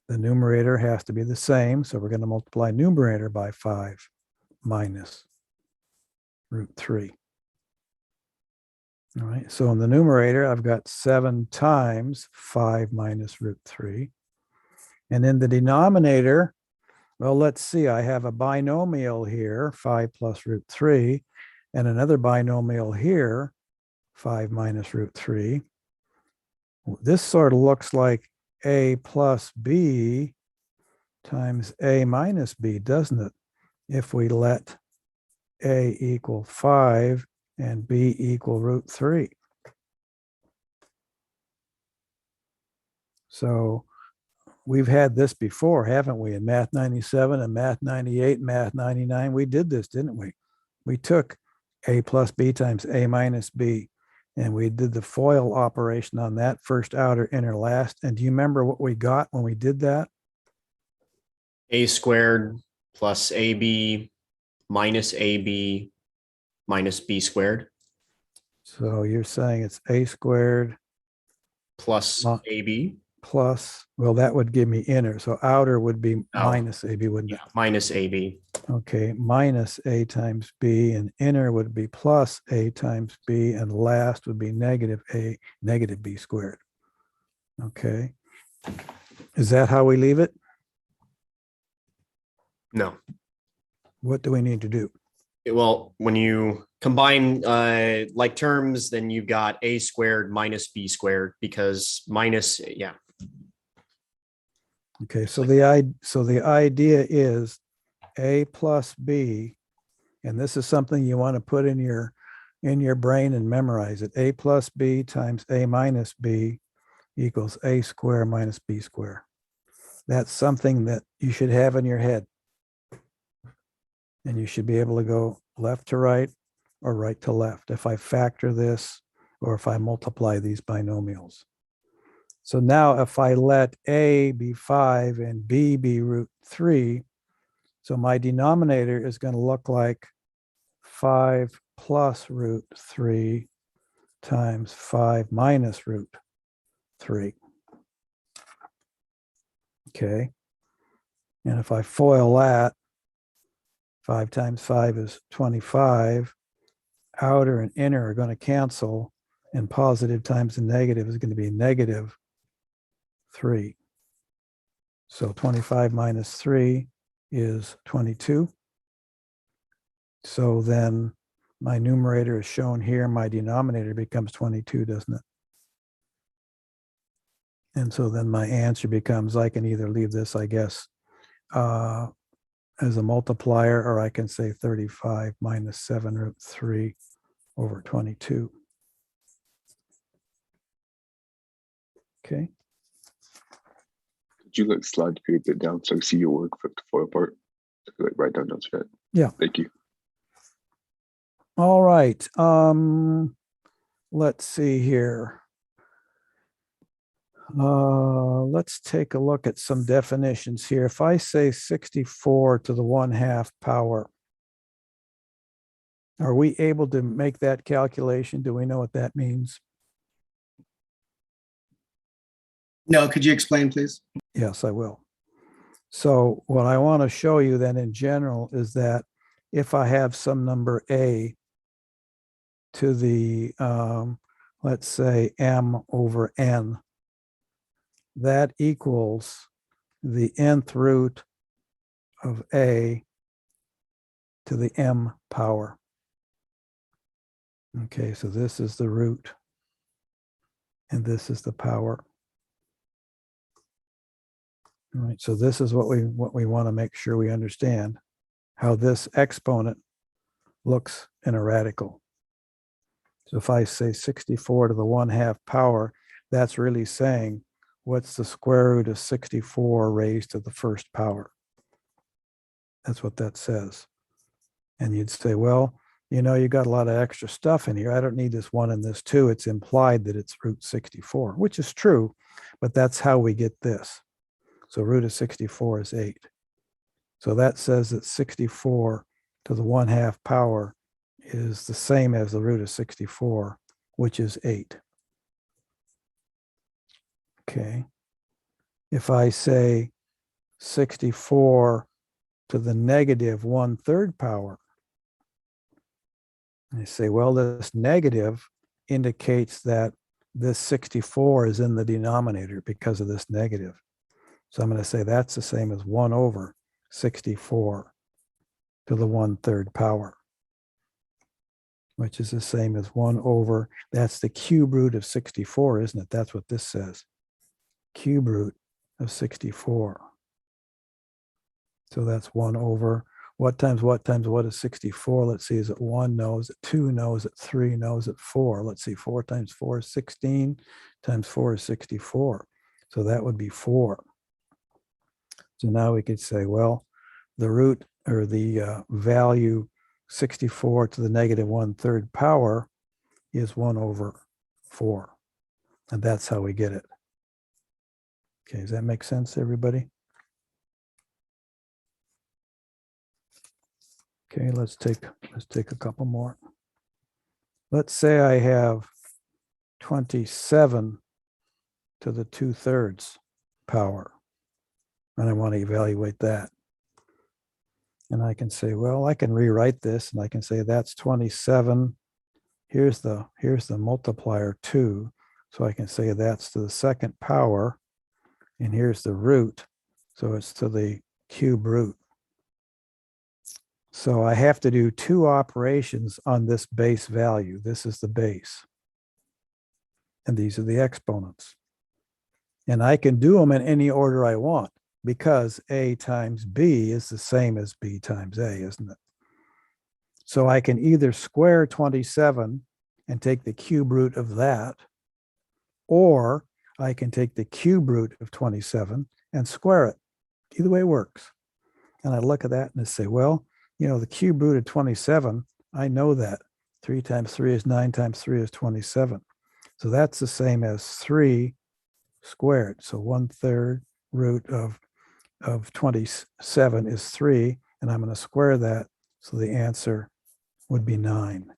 The numerator has to be the same, so we're going to multiply numerator by 5 minus root 3. All right, so in the numerator, I've got 7 times 5 minus root 3. And in the denominator, well, let's see, I have a binomial here, 5 plus root 3, and another binomial here, 5 minus root 3. This sort of looks like a plus b times a minus b, doesn't it? If we let a equal 5 and b equal root 3. So we've had this before, haven't we? In Math 97 and Math 98, Math 99, we did this, didn't we? We took a plus b times a minus b, and we did the FOIL operation on that, first, outer, inner, last. And do you remember what we got when we did that? A squared plus AB minus AB minus B squared So you're saying it's a squared plus AB. plus, well, that would give me inner. So outer would be minus AB, wouldn't it? Minus AB. Okay, minus a times b, and inner would be plus a times b, and last would be negative a, negative b squared. Okay. Is that how we leave it? No. What do we need to do? Well, when you combine like terms, then you've got a squared minus b squared, because minus, yeah. Okay, so the idea is a plus b, and this is something you want to put in your brain and memorize it. A plus b times a minus b equals a square minus b square. That's something that you should have in your head. And you should be able to go left to right or right to left if I factor this or if I multiply these binomials. So now if I let a be 5 and b be root 3, so my denominator is going to look like 5 plus root 3 times 5 minus root 3. Okay. And if I FOIL that, if 5 times 5 is 25. Outer and inner are going to cancel, and positive times the negative is going to be negative 3. So 25 minus 3 is 22. So then my numerator is shown here. My denominator becomes 22, doesn't it? And so then my answer becomes, I can either leave this, I guess, as a multiplier, or I can say 35 minus 7 root 3 over 22. Okay. Could you like slide the period bit down so I see your work for the FOIL part? I could, like write down notes for that. Yeah. Thank you. All right. Let's see here. Let's take a look at some definitions here. If I say 64 to the 1/2 power, are we able to make that calculation? Do we know what that means? No, could you explain, please? Yes, I will. So what I want to show you then in general is that if I have some number a to the, let's say m over n, that equals the nth root of a to the m power. Okay, so this is the root, and this is the power. All right, so this is what we want to make sure we understand, how this exponent looks in a radical. So if I say 64 to the 1/2 power, that's really saying, what's the square root of 64 raised to the first power? That's what that says. And you'd say, well, you know, you got a lot of extra stuff in here. I don't need this 1 and this 2. It's implied that it's root 64, which is true, but that's how we get this. So root of 64 is 8. So that says that 64 to the 1/2 power is the same as the root of 64, which is 8. Okay. If I say 64 to the negative 1/3 power, I say, well, this negative indicates that this 64 is in the denominator because of this negative. So I'm going to say that's the same as 1 over 64 to the 1/3 power, which is the same as 1 over, that's the cube root of 64, isn't it? That's what this says. Cube root of 64. So that's 1 over, what times what is 64? Let's see, is it 1? No. Is it 2? No. Is it 3? No. Is it 4? Let's see, 4 times 4 is 16, times 4 is 64. So that would be 4. So now we could say, well, the root, or the value 64 to the negative 1/3 power is 1 over 4. And that's how we get it. Okay, does that make sense, everybody? Okay, let's take a couple more. Let's say I have 27 to the 2/3 power, and I want to evaluate that. And I can say, well, I can rewrite this, and I can say that's 27. Here's the multiplier 2. So I can say that's to the 2nd power, and here's the root. So it's to the cube root. So I have to do 2 operations on this base value. This is the base. And these are the exponents. And I can do them in any order I want, because a times b is the same as b times a, isn't it? So I can either square 27 and take the cube root of that, or I can take the cube root of 27 and square it. Either way works. And I look at that and I say, well, you know, the cube root of 27, I know that. 3 times 3 is 9 times 3 is 27. So that's the same as 3 squared. So 1/3 root of 27 is 3, and I'm going to square that. So the answer would be 9.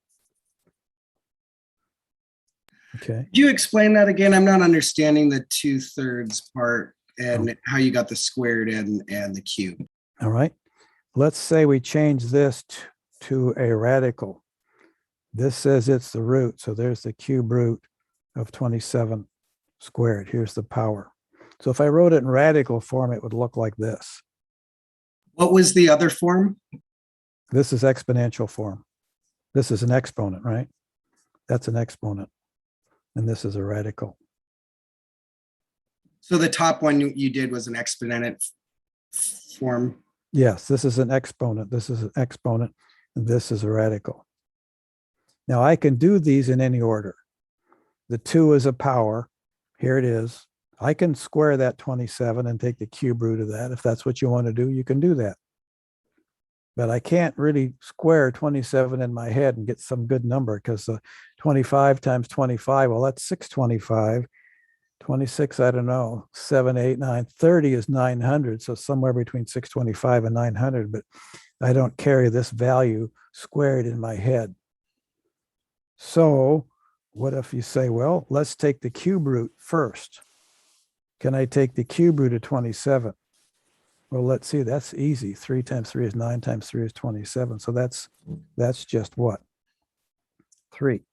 Okay. Could you explain that again? I'm not understanding the 2/3 part and how you got the squared and the cube. All right. let's say we change this to a radical. This says it's the root, so there's the cube root of 27 squared. Here's the power. So if I wrote it in radical form, it would look like this. What was the other form? This is exponential form. This is an exponent, right? That's an exponent. And this is a radical. So the top one you did was an exponent form. Yes, this is an exponent. This is an exponent. And this is a radical. Now I can do these in any order. The 2 is a power. Here it is. I can square that 27 and take the cube root of that. If that's what you want to do, you can do that. But I can't really square 27 in my head and get some good number, because 25 times 25, well, that's 625. 26, I don't know, 7, 8, 9, 30 is 900. So somewhere between 625 and 900, but I don't carry this value squared in my head. So what if you say, well, let's take the cube root first. Can I take the cube root of 27? Well, let's see, that's easy. 3 times 3 is 9 times 3 is 27. So that's just what? 3.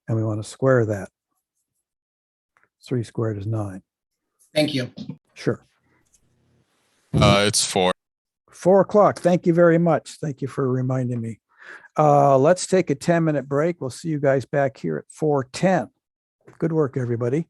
And we want to square that. 3 squared is 9. Thank you. Sure. It's 4. 4 o'clock. Thank you very much. Thank you for reminding me. Let's take a 10-minute break. We'll see you guys back here at 4:10. Good work, everybody.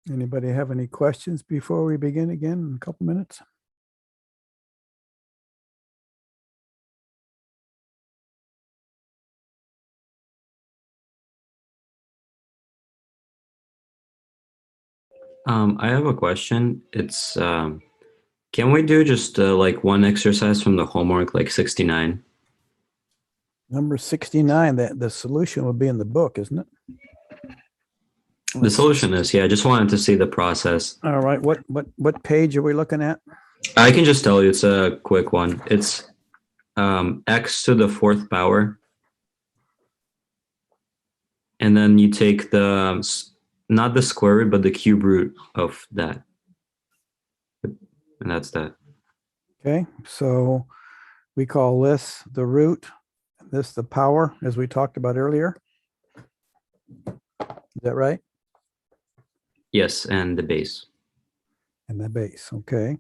Anybody have any questions before we begin again in a couple minutes? I have a question. It's can we do just like one exercise from the homework, like 69? Number 69, that the solution will be in the book, isn't it? The solution is, yeah, I just wanted to see the process. All right, what page are we looking at? I can just tell you it's a quick one. It's x to the fourth power. And then you take the, not the square root, but the cube root of that. And that's that. Okay, so we call this the root, this the power, as we talked about earlier. Is that right? Yes, and the base. And the base, okay.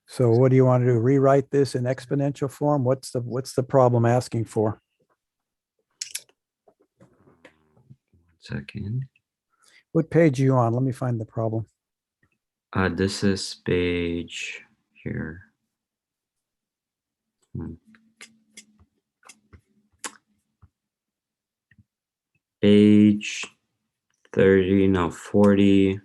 So what do you want to do? Rewrite this in exponential form? What's the problem asking for? Second. What page are you on? Let me find the problem. This is page here. Page 30, no, 40.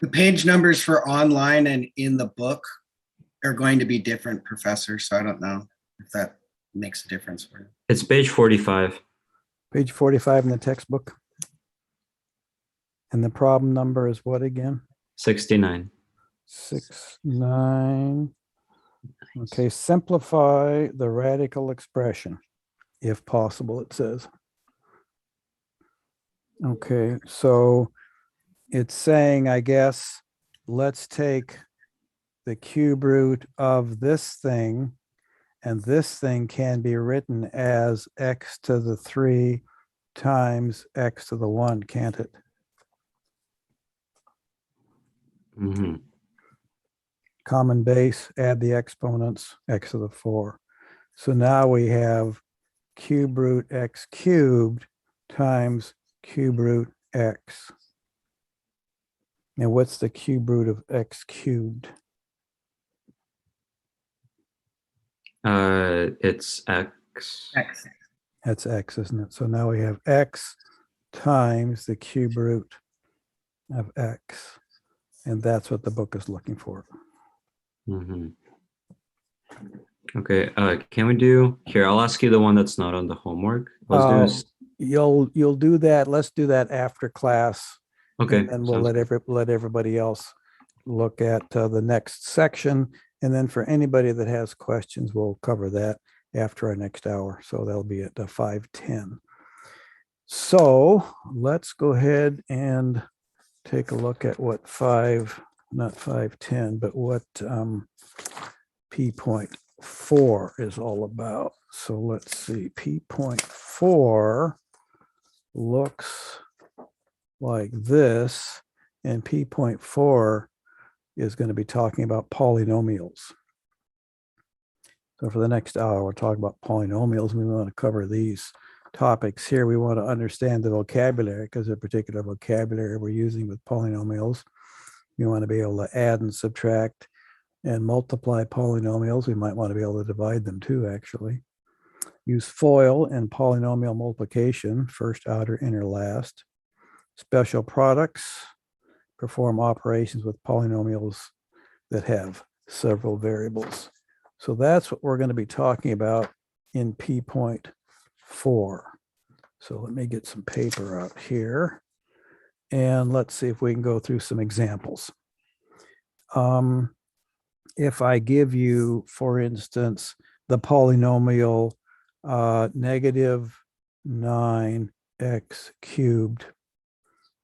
The page numbers for online and in the book are going to be different, Professor. So I don't know if that makes a difference for you. It's page 45. Page 45 in the textbook. And the problem number is what again? 69. 69. Okay, simplify the radical expression, if possible, it says. Okay, so it's saying, I guess, let's take the cube root of this thing, and this thing can be written as x to the 3 times x to the 1, can't it? Mm-hmm. Common base, add the exponents, x to the 4. So now we have cube root x cubed times cube root x. And what's the cube root of x cubed? It's x. X. That's x, isn't it? So now we have x times the cube root of x. And that's what the book is looking for. Mm-hmm. Okay, can we do here? I'll ask you the one that's not on the homework. Let's do this. You'll do that. Let's do that after class. Okay, And then we'll let everybody else look at the next section. And then for anybody that has questions, we'll cover that after our next hour. So that'll be at 5:10. So let's go ahead and take a look at what not 5:10, but what P.4 is all about. So let's see, P.4 looks like this, and P.4 is going to be talking about polynomials. So for the next hour, we're talking about polynomials. We want to cover these topics here. We want to understand the vocabulary, because the particular vocabulary we're using with polynomials. We want to be able to add and subtract and multiply polynomials. We might want to be able to divide them too, actually. Use FOIL and polynomial multiplication, first, outer, inner, last. Special products, perform operations with polynomials that have several variables. So that's what we're going to be talking about in P.4. So let me get some paper out here, and let's see if we can go through some examples. If I give you, for instance, the polynomial negative 9x cubed,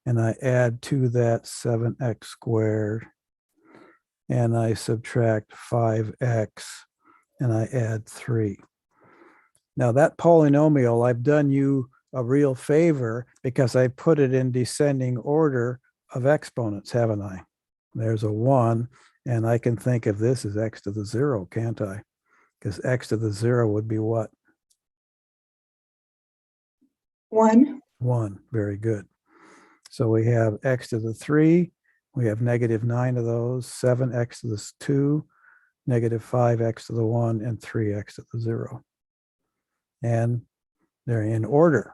and I add to that 7x squared, and I subtract 5x, and I add 3. Now that polynomial, I've done you a real favor because I put it in descending order of exponents, haven't I? There's a 1, And I can think of this as x to the 0, can't I? Because x to the 0 would be what? 1. 1. Very good. So we have x to the 3. We have -9 of those, 7x to the 2, -5x to the 1, and 3x to the 0. And they're in order.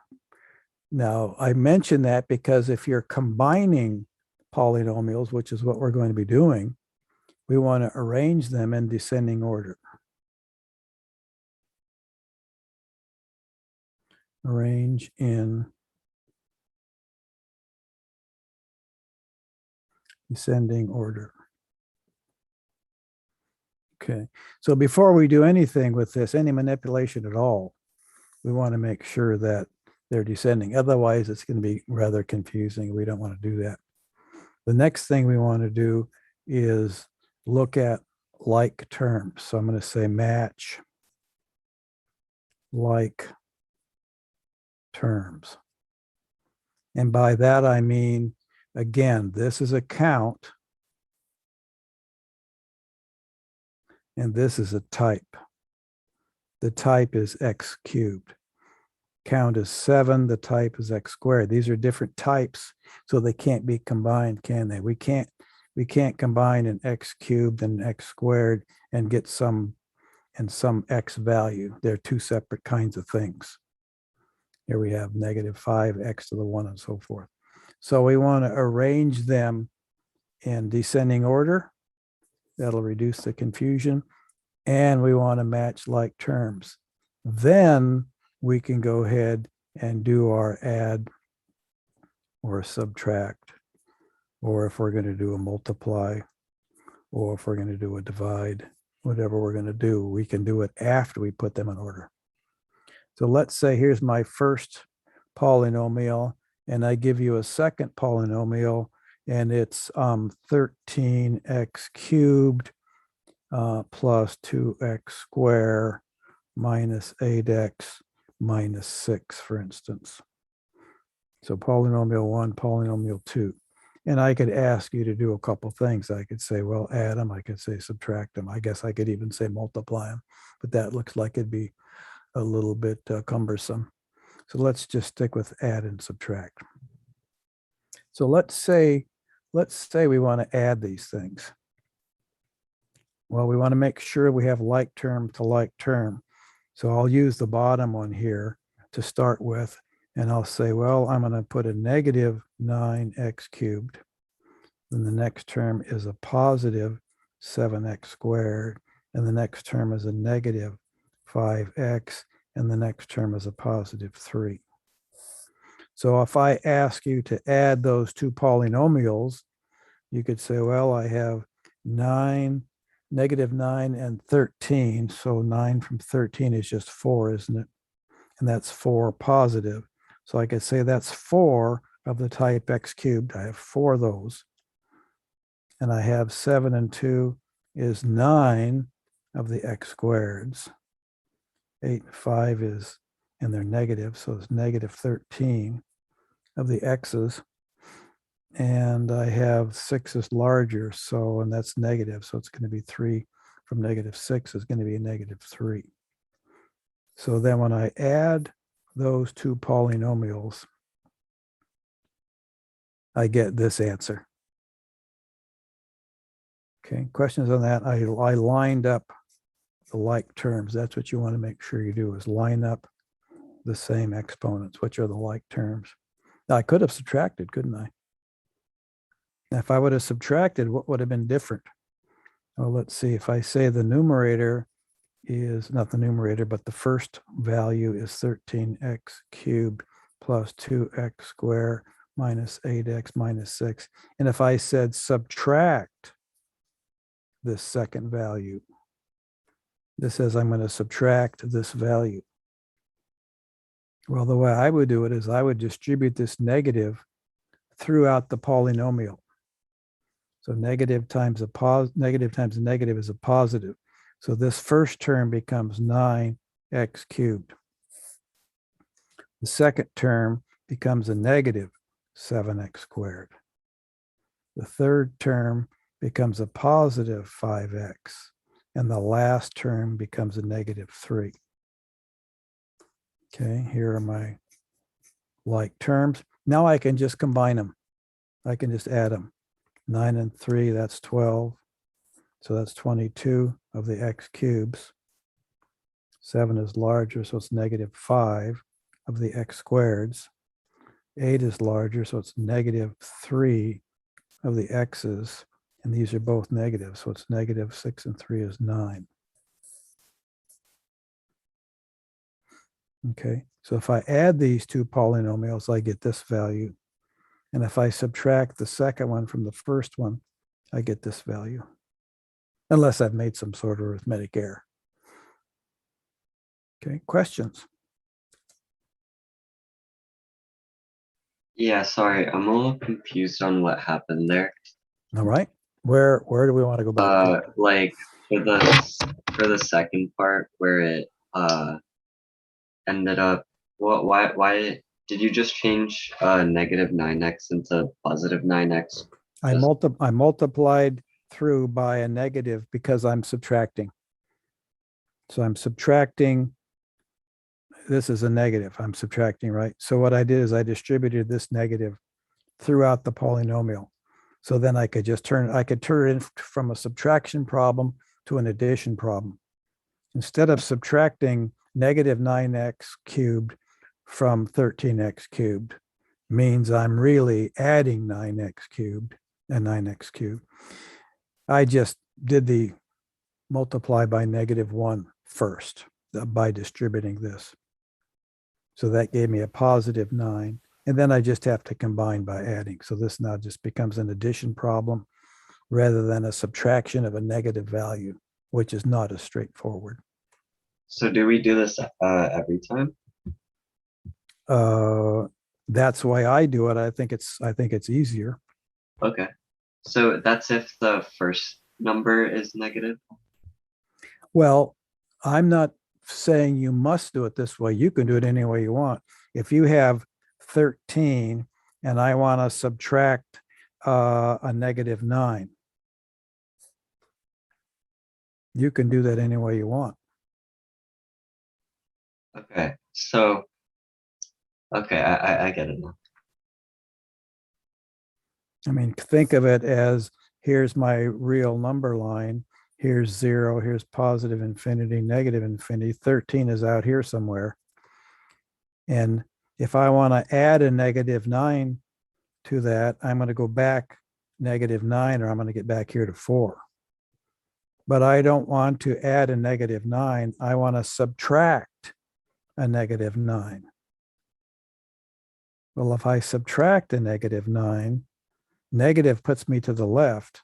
Now, I mention that because if you're combining polynomials, which is what we're going to be doing, we want to arrange them in descending order. Arrange in descending order. Okay, so before we do anything with this, any manipulation at all, we want to make sure that they're descending. Otherwise, it's going to be rather confusing. We don't want to do that. The next thing we want to do is look at like terms. So I'm going to say match like terms. And by that, I mean, again, this is a count. And this is a type. The type is x cubed. Count is 7. The type is x squared. These are different types, so they can't be combined, can they? We can't combine an x cubed and x squared and get some x value. They're two separate kinds of things. Here we have -5x to the 1 and so forth. So we want to arrange them in descending order. That'll reduce the confusion. And we want to match like terms. Then we can go ahead and do our add or subtract, or if we're going to do a multiply, or if we're going to do a divide, whatever we're going to do, we can do it after we put them in order. So let's say here's my first polynomial, and I give you a second polynomial, and it's 13x cubed plus 2x squared minus 8x minus 6, for instance. So polynomial 1, polynomial 2. And I could ask you to do a couple things. I could say, well, add them. I could say subtract them. I guess I could even say multiply them, but that looks like it'd be a little bit cumbersome. So let's just stick with add and subtract. So let's say we want to add these things. Well, we want to make sure we have like term to like term. So I'll use the bottom one here to start with, and I'll say, well, I'm going to put a -9x cubed. Then the next term is a positive 7x squared, and the next term is a -5x, and the next term is a positive 3. So if I ask you to add those two polynomials, you could say, well, I have -9 and 13. So 9 from 13 is just 4, isn't it? And that's 4 positive. So I could say that's 4 of the type x cubed. I have 4 of those. And I have 7 and 2 is 9 of the x squareds. 8 and 5 is, and they're negative, so it's -13 of the x's. And I have 6 is larger, so, and that's negative, so it's going to be 3 from -6 is going to be a -3. So then when I add those two polynomials, I get this answer. Okay, questions on that? I lined up the like terms. That's what you want to make sure you do, is line up the same exponents, which are the like terms. Now, I could have subtracted, couldn't I? Now, if I would have subtracted, what would have been different? Well, let's see. If I say the numerator is not the numerator, but the first value is 13x cubed plus 2x squared minus 8x minus 6. And if I said subtract this second value, this says I'm going to subtract this value. Well, the way I would do it is I would distribute this negative throughout the polynomial. So negative times a negative times a negative is a positive. So this first term becomes 9x cubed. The second term becomes a -7x squared. The third term becomes a positive 5x, and the last term becomes a negative 3. Okay, here are my like terms. Now I can just combine them. I can just add them. 9 and 3, that's 12. So that's 22 of the x cubes. 7 is larger, so it's negative 5 of the x squareds. 8 is larger, so it's negative 3 of the x's. And these are both negative, so it's negative 6 and 3 is 9. Okay, so if I add these two polynomials, I get this value. And if I subtract the second one from the first one, I get this value. Unless I've made some sort of arithmetic error. Okay, questions? Yeah, sorry, I'm a little confused on what happened there. All right, where do we want to go back to? Like for the second part where it ended up, why did you just change negative 9x into positive 9x? I multiplied through by a negative because I'm subtracting. So I'm subtracting. This is a negative. I'm subtracting, right? So what I did is I distributed this negative throughout the polynomial. So then I could turn it in from a subtraction problem to an addition problem. Instead of subtracting negative 9x cubed from 13x cubed, means I'm really adding 9x cubed and 9x cubed. I just did the multiply by -1 first by distributing this. So that gave me a positive 9. And then I just have to combine by adding. So this now just becomes an addition problem rather than a subtraction of a negative value, which is not as straightforward. So do we do this every time? That's why I do it. I think it's easier. Okay. So that's if the first number is negative? Well, I'm not saying you must do it this way. You can do it any way you want. If you have 13 and I want to subtract a -9, you can do that any way you want. Okay. So, okay, I get it now. I mean, think of it as here's my real number line. Here's 0, here's positive infinity, negative infinity. 13 is out here somewhere. And if I want to add a -9 to that, I'm going to go back -9, or I'm going to get back here to 4. But I don't want to add a -9. I want to subtract a -9. Well, if I subtract a -9, negative puts me to the left.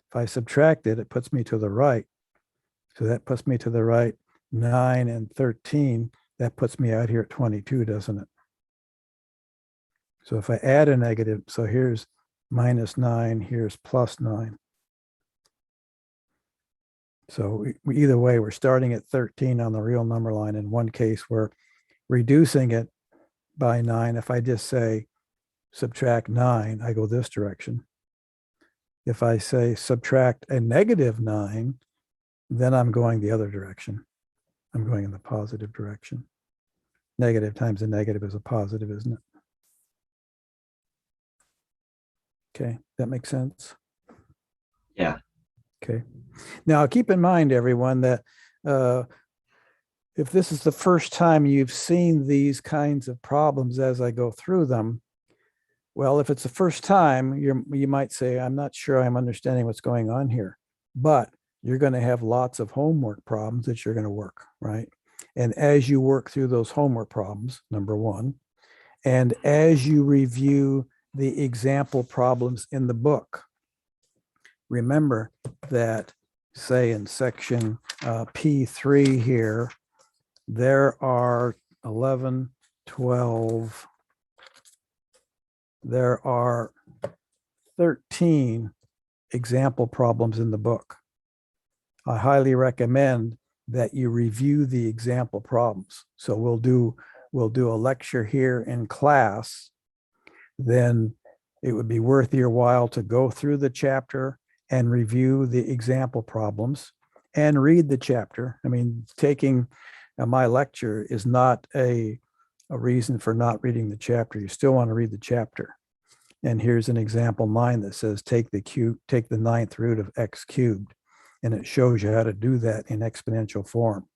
If I subtract it, it puts me to the right. So that puts me to the right 9 and 13. That puts me out here at 22, doesn't it? So if I add a negative, so here's -9, here's +9. So either way, we're starting at 13 on the real number line. In one case, we're reducing it by 9. If I just say subtract 9, I go this direction. If I say subtract a -9, then I'm going the other direction. I'm going in the positive direction. Negative times a negative is a positive, isn't it? Okay, that makes sense? Yeah. Okay. Now, keep in mind, everyone, that if this is the first time you've seen these kinds of problems as I go through them, well, if it's the first time, you might say, I'm not sure I'm understanding what's going on here. But you're going to have lots of homework problems that you're going to work, right? And as you work through those homework problems, number one, and as you review the example problems in the book, remember that, say, in section P3 here, there are 11, 12, there are 13 example problems in the book. I highly recommend that you review the example problems. So we'll do a lecture here in class. Then it would be worth your while to go through the chapter and review the example problems and read the chapter. I mean, taking my lecture is not a reason for not reading the chapter. You still want to read the chapter. And here's an example 9 that says take the ninth root of x cubed. And it shows you how to do that in exponential form.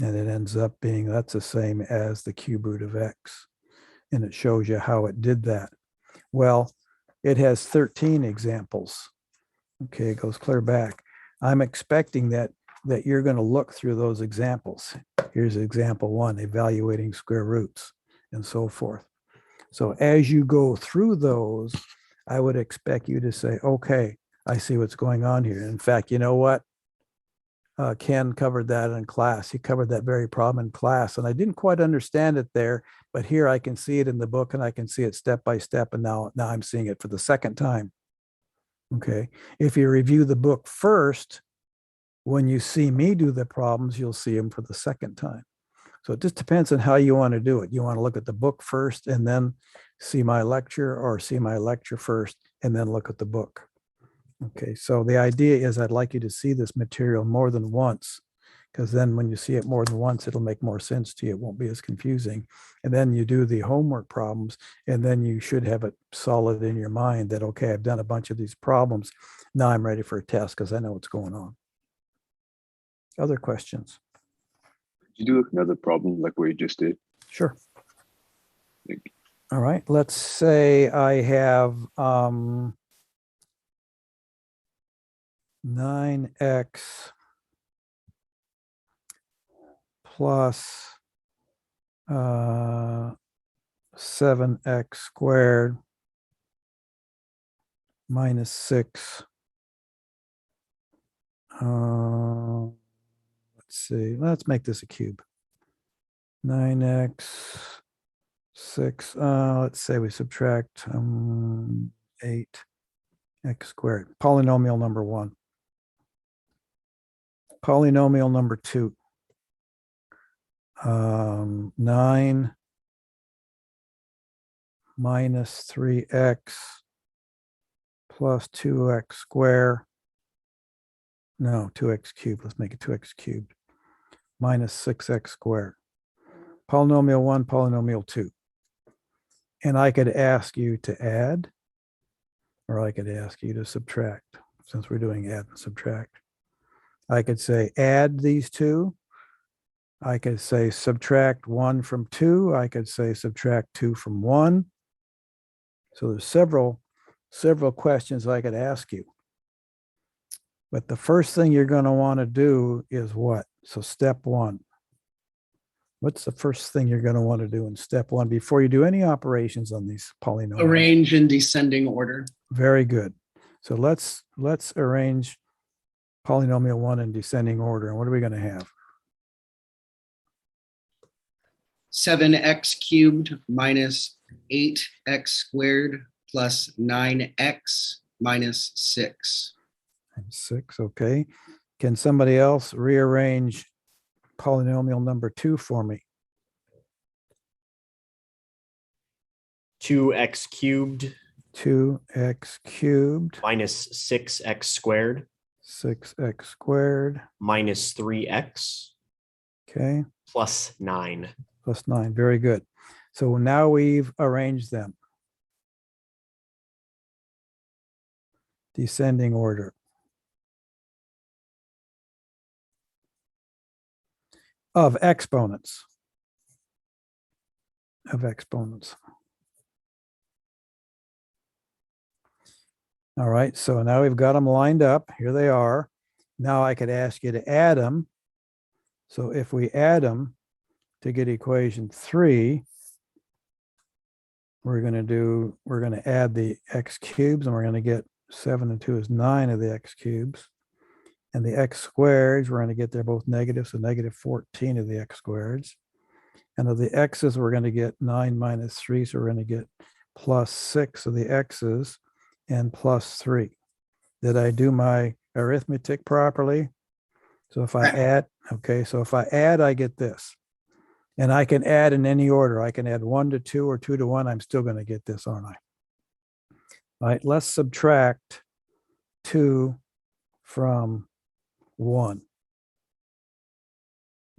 And it ends up being that's the same as the cube root of x. And it shows you how it did that. Well, it has 13 examples. Okay, it goes clear back. I'm expecting that you're going to look through those examples. Here's example 1, evaluating square roots and so forth. So as you go through those, I would expect you to say, okay, I see what's going on here. In fact, you know what? Ken covered that in class. He covered that very problem in class. And I didn't quite understand it there, but here I can see it in the book and I can see it step by step. And now I'm seeing it for the second time. Okay. If you review the book first, when you see me do the problems, you'll see them for the second time. So it just depends on how you want to do it. You want to look at the book first and then see my lecture, or see my lecture first and then look at the book. Okay, so the idea is I'd like you to see this material more than once, because then when you see it more than once, it'll make more sense to you. It won't be as confusing. And then you do the homework problems, and then you should have it solid in your mind that, okay, I've done a bunch of these problems. Now I'm ready for a test because I know what's going on. Other questions? Did you do another problem like what you just did? Sure. Thank you. All right, let's say I have 9x plus 7x squared minus 6. Let's see, let's make this a cube. 9x 6, let's say we subtract 8x squared. Polynomial number 1. Polynomial number 2. 9 minus 3x plus 2x squared. No, 2x cubed. Let's make it 2x cubed. Minus 6x squared. Polynomial 1, polynomial 2. And I could ask you to add, or I could ask you to subtract, since we're doing add and subtract. I could say add these two. I could say subtract 1 from 2. I could say subtract 2 from 1. So there's several questions I could ask you. But the first thing you're going to want to do is what? So step 1. What's the first thing you're going to want to do in step 1 before you do any operations on these polynomials? Arrange in descending order. Very good. So let's arrange polynomial 1 in descending order. And what are we going to have? 7x cubed minus 8x squared plus 9x minus 6. 6, okay. Can somebody else rearrange polynomial number 2 for me? 2x cubed 2x cubed minus 6x squared 6x squared minus 3x okay plus 9. plus 9. Very good. So now we've arranged them. Descending order. Of exponents. Of exponents. All right, so now we've got them lined up. Here they are. Now I could ask you to add them. So if we add them to get equation 3, we're going to add the x cubes, and we're going to get 7 and 2 is 9 of the x cubes. And the x squareds, we're going to get they're both negative, so negative 14 of the x squareds. And of the x's, we're going to get 9 minus 3, so we're going to get plus 6 of the x's and plus 3. Did I do my arithmetic properly? So if I add, okay, so if I add, I get this. And I can add in any order. I can add 1 to 2 or 2 to 1. I'm still going to get this, aren't I? All right, let's subtract 2 from 1.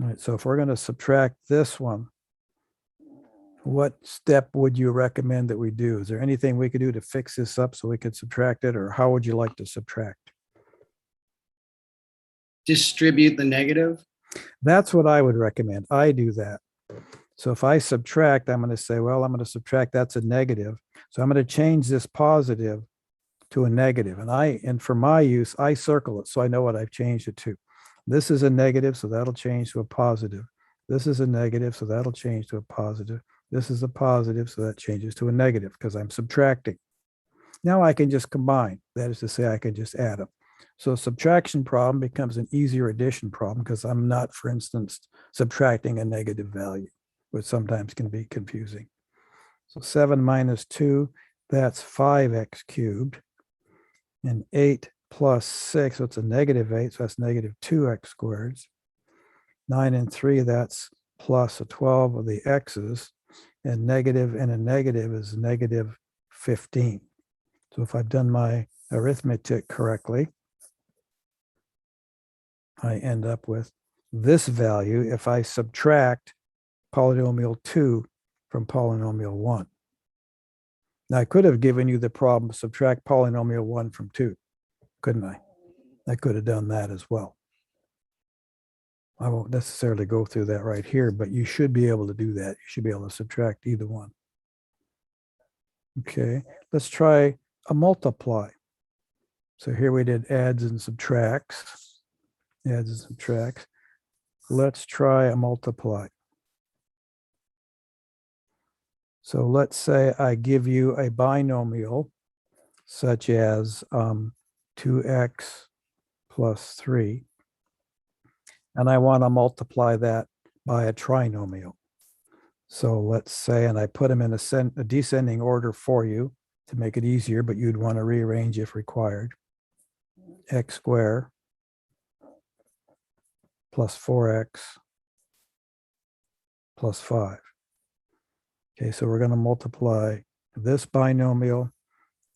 All right, so if we're going to subtract this one, what step would you recommend that we do? Is there anything we could do to fix this up so we could subtract it, or how would you like to subtract? Distribute the negative. That's what I would recommend. I do that. So if I subtract, I'm going to say, well, I'm going to subtract, that's a negative. So I'm going to change this positive to a negative. And for my use, I circle it so I know what I've changed it to. This is a negative, so that'll change to a positive. This is a negative, so that'll change to a positive. This is a positive, so that changes to a negative because I'm subtracting. Now I can just combine. That is to say, I can just add them. So a subtraction problem becomes an easier addition problem because I'm not, for instance, subtracting a negative value, which sometimes can be confusing. So 7 minus 2, that's 5x cubed. And 8 plus 6, so it's a negative 8, so that's negative 2x squared. 9 and 3, that's plus a 12 of the x's. And a negative is negative 15. So if I've done my arithmetic correctly, I end up with this value if I subtract polynomial 2 from polynomial 1. Now, I could have given you the problem, subtract polynomial 1 from 2, couldn't I? I could have done that as well. I won't necessarily go through that right here, but you should be able to do that. You should be able to subtract either one. Okay, let's try a multiply. So here we did adds and subtracts. Adds and subtracts. Let's try a multiply. So let's say I give you a binomial such as 2x plus 3, and I want to multiply that by a trinomial. So let's say, and I put them in a descending order for you to make it easier, but you'd want to rearrange if required. X squared plus 4x plus 5. Okay, so we're going to multiply this binomial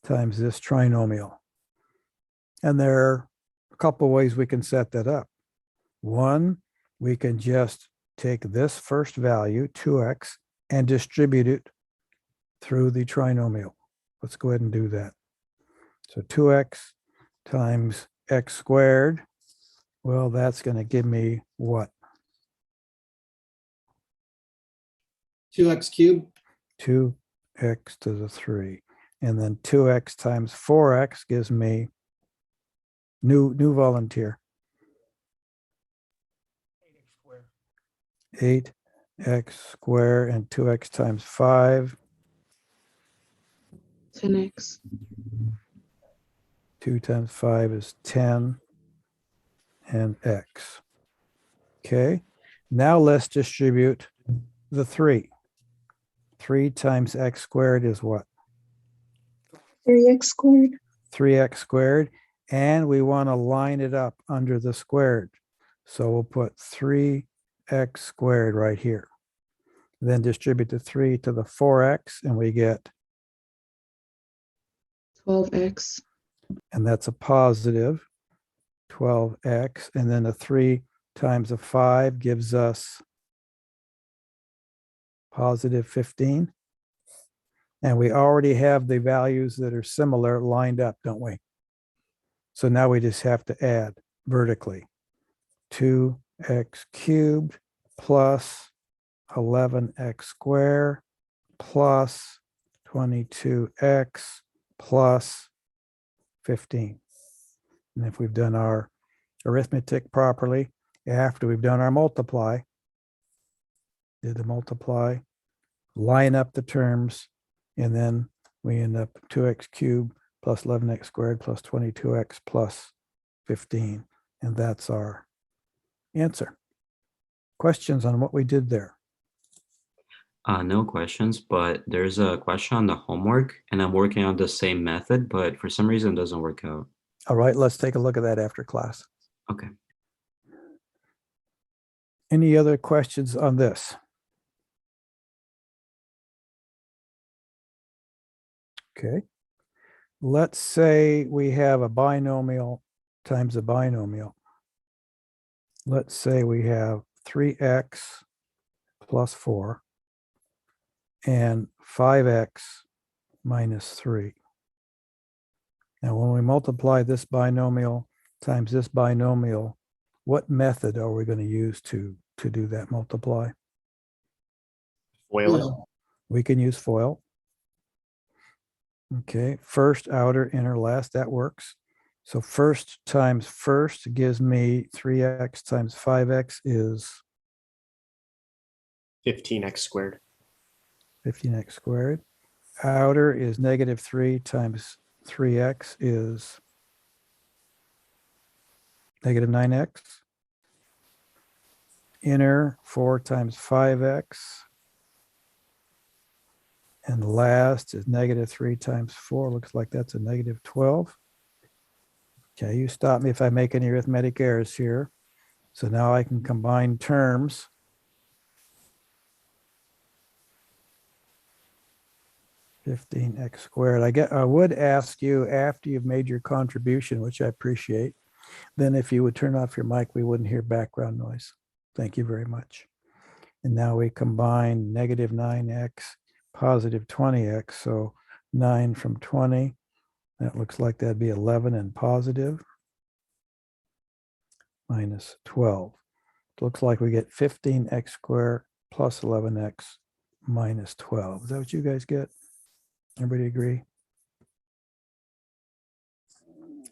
times this trinomial. And there are a couple of ways we can set that up. One, we can just take this first value, 2x, and distribute it through the trinomial. Let's go ahead and do that. So 2x times x squared, well, that's going to give me what? 2x cubed. 2x to the 3. And then 2x times 4x gives me new volunteer. 8x squared and 2x times 5. 10x. 2 times 5 is 10 and x. Okay, now let's distribute the 3. 3 times x squared is what? 3x squared. 3x squared, and we want to line it up under the squared. So we'll put 3x squared right here. Then distribute the 3 to the 4x, and we get 12x. And that's a positive 12x. And then a 3 times a 5 gives us positive 15. And we already have the values that are similar lined up, don't we? So now we just have to add vertically 2x cubed plus 11x squared plus 22x plus 15. And if we've done our arithmetic properly, after we've done our multiply, did the multiply, line up the terms, and then we end up 2x cubed plus 11x squared plus 22x plus 15. And that's our answer. Questions on what we did there? No questions, but there's a question on the homework, and I'm working on the same method, but for some reason it doesn't work out. All right, let's take a look at that after class. Okay. Any other questions on this? Okay. let's say we have a binomial times a binomial. Let's say we have 3x plus 4 and 5x minus 3. Now, when we multiply this binomial times this binomial, what method are we going to use to do that multiply? FOIL. We can use FOIL. Okay, first, outer, inner, last, that works. So first times first gives me 3x times 5x is 15x squared. 15x squared. Outer is negative 3 times 3x is negative 9x. Inner 4 times 5x. And last is negative 3 times 4. Looks like that's a negative 12. Okay, you stop me if I make any arithmetic errors here. So now I can combine terms. $15x squared. I would ask you after you've made your contribution, which I appreciate, then if you would turn off your mic, we wouldn't hear background noise. Thank you very much. And now we combine negative 9x, positive 20x. So 9 from 20, that looks like that'd be 11 and positive, minus 12. Looks like we get 15x squared plus 11x minus 12. Is that what you guys get? Everybody agree?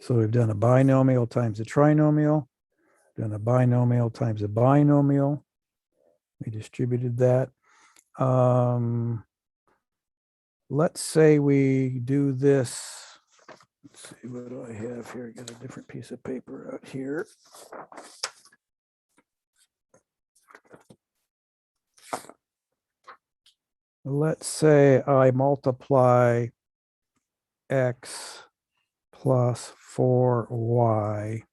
So we've done a binomial times a trinomial, done a binomial times a binomial. We distributed that. Let's say we do this. Let's see, what do I have here? I got a different piece of paper out here. Let's say I multiply x plus 4y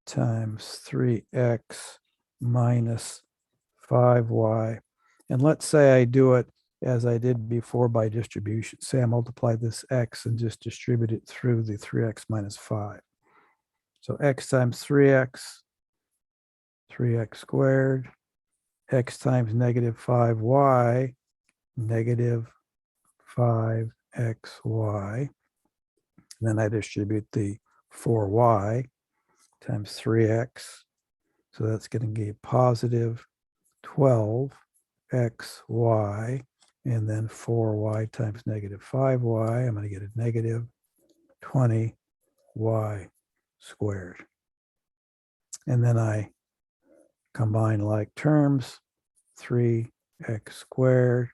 times 3x minus 5y. And let's say I do it as I did before by distribution. Say I multiply this x and just distribute it through the 3x minus 5. So x times 3x squared, x times negative 5y, negative 5xy. Then I distribute the 4y times 3x. So that's going to give positive 12xy. And then 4y times negative 5y. I'm going to get a negative 20y squared. And then I combine like terms. 3x squared.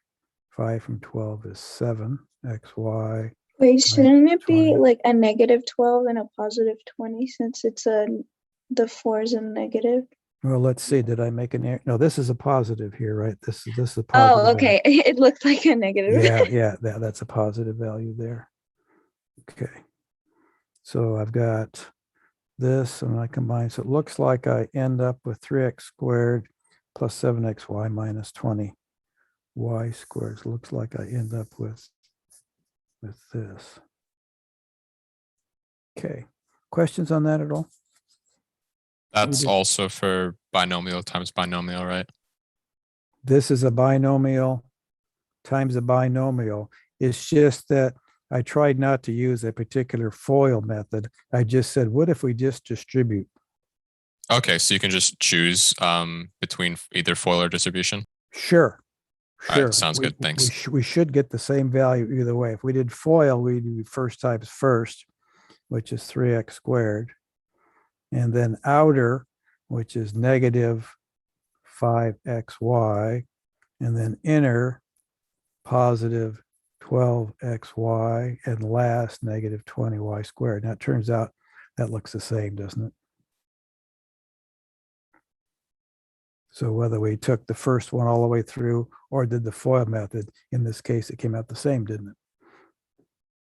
5 from 12 is 7xy. Wait, shouldn't it be 20. like a negative 12 and a positive 20 since it's the 4 is a negative? Well, let's see. Did I make an error? No, this is a positive here, right? This is a positive. Oh, okay. It looked like a negative. Yeah, that's a positive value there. Okay. So I've got this and I combine. So it looks like I end up with 3x squared plus 7xy minus 20y squared. So it looks like I end up with this. Okay. Questions on that at all? That's also for binomial times binomial, right? This is a binomial times a binomial. It's just that I tried not to use a particular FOIL method. I just said, what if we just distribute? Okay, so you can just choose between either FOIL or distribution. Sure. All right, sounds good. Thanks. We should get the same value either way. If we did FOIL, we do first times first, which is 3x squared. And then outer, which is negative 5xy. And then inner, positive 12xy. And last, negative 20y squared. Now it turns out that looks the same, doesn't it? So whether we took the first one all the way through or did the FOIL method, in this case, it came out the same, didn't it?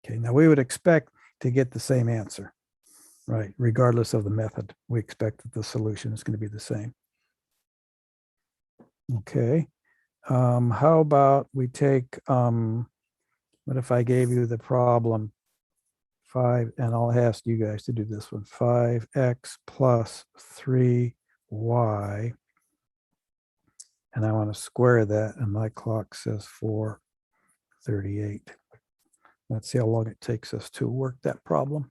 Okay, now we would expect to get the same answer, right? Regardless of the method, we expect that the solution is going to be the same. Okay, how about we take, what if I gave you the problem and I'll ask you guys to do this one, 5x plus 3y. And I want to square that, and my clock says 4:38. Let's see how long it takes us to work that problem.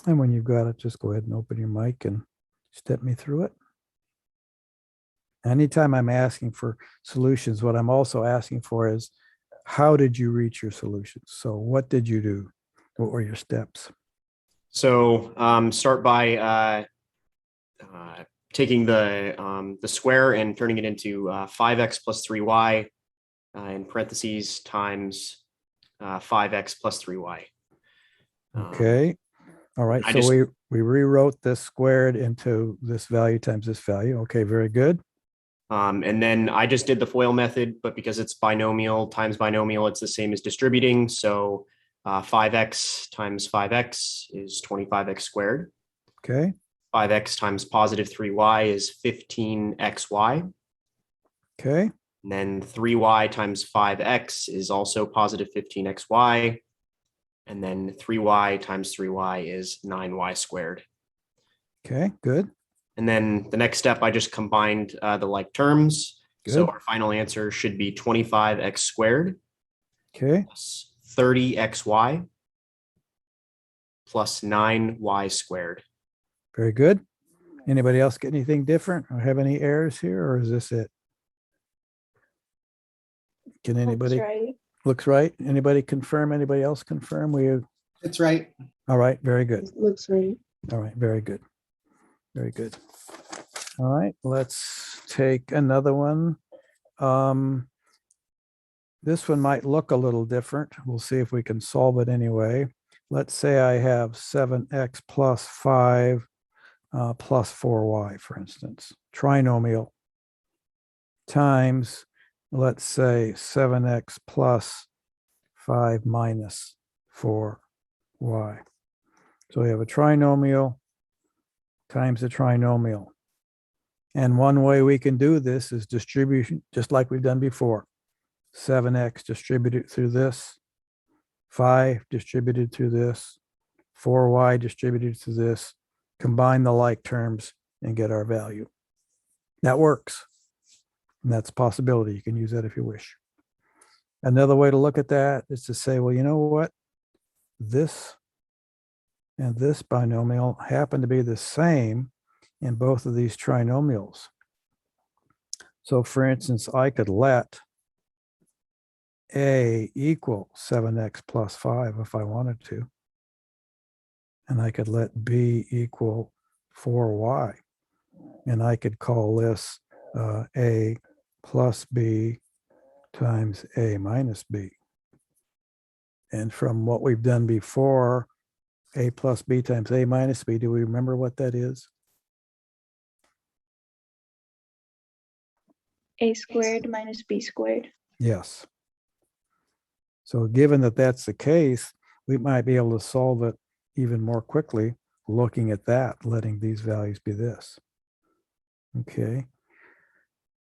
And when you've got it, just go ahead and open your mic and step me through it. Anytime I'm asking for solutions, what I'm also asking for is, how did you reach your solutions? So what did you do? What were your steps? So start by taking the square and turning it into 5x plus 3y in parentheses times 5x plus 3y. Okay. All right. I So just- we rewrote this squared into this value times this value. Okay, very good. And then I just did the FOIL method, but because it's binomial times binomial, it's the same as distributing. So 5x times 5x is 25x squared. Okay. 5x times positive 3y is 15xy. Okay. And then 3y times 5x is also positive 15xy. And then 3y times 3y is 9y squared. Okay, good. And then the next step, I just combined the like terms. So Good. our final answer should be 25x squared Okay. plus 30xy plus 9y squared. Very good. Anybody else get anything different or have any errors here, or is this it? Can anybody? Right. Looks right. Anybody confirm? Anybody else confirm? It's right. All right. Very good. Looks right. All right. Very good. Very good. All right. Let's take another one. This one might look a little different. We'll see if we can solve it anyway. Let's say I have 7x plus 5 plus 4y, for instance, trinomial times, let's say 7x plus 5 minus 4y. So we have a trinomial times a trinomial. And one way we can do this is distribution, just like we've done before. 7x distributed through this, 5 distributed through this, 4y distributed through this, combine the like terms and get our value. That works. And that's a possibility. You can use that if you wish. Another way to look at that is to say, well, you know what? This and this binomial happen to be the same in both of these trinomials. So for instance, I could let A equal 7x plus 5 if I wanted to. And I could let B equal 4y. And I could call this A plus B times A minus B. And from what we've done before, A plus B times A minus B, do we remember what that is? A squared minus B squared. Yes. So given that that's the case, we might be able to solve it even more quickly looking at that, letting these values be this. Okay.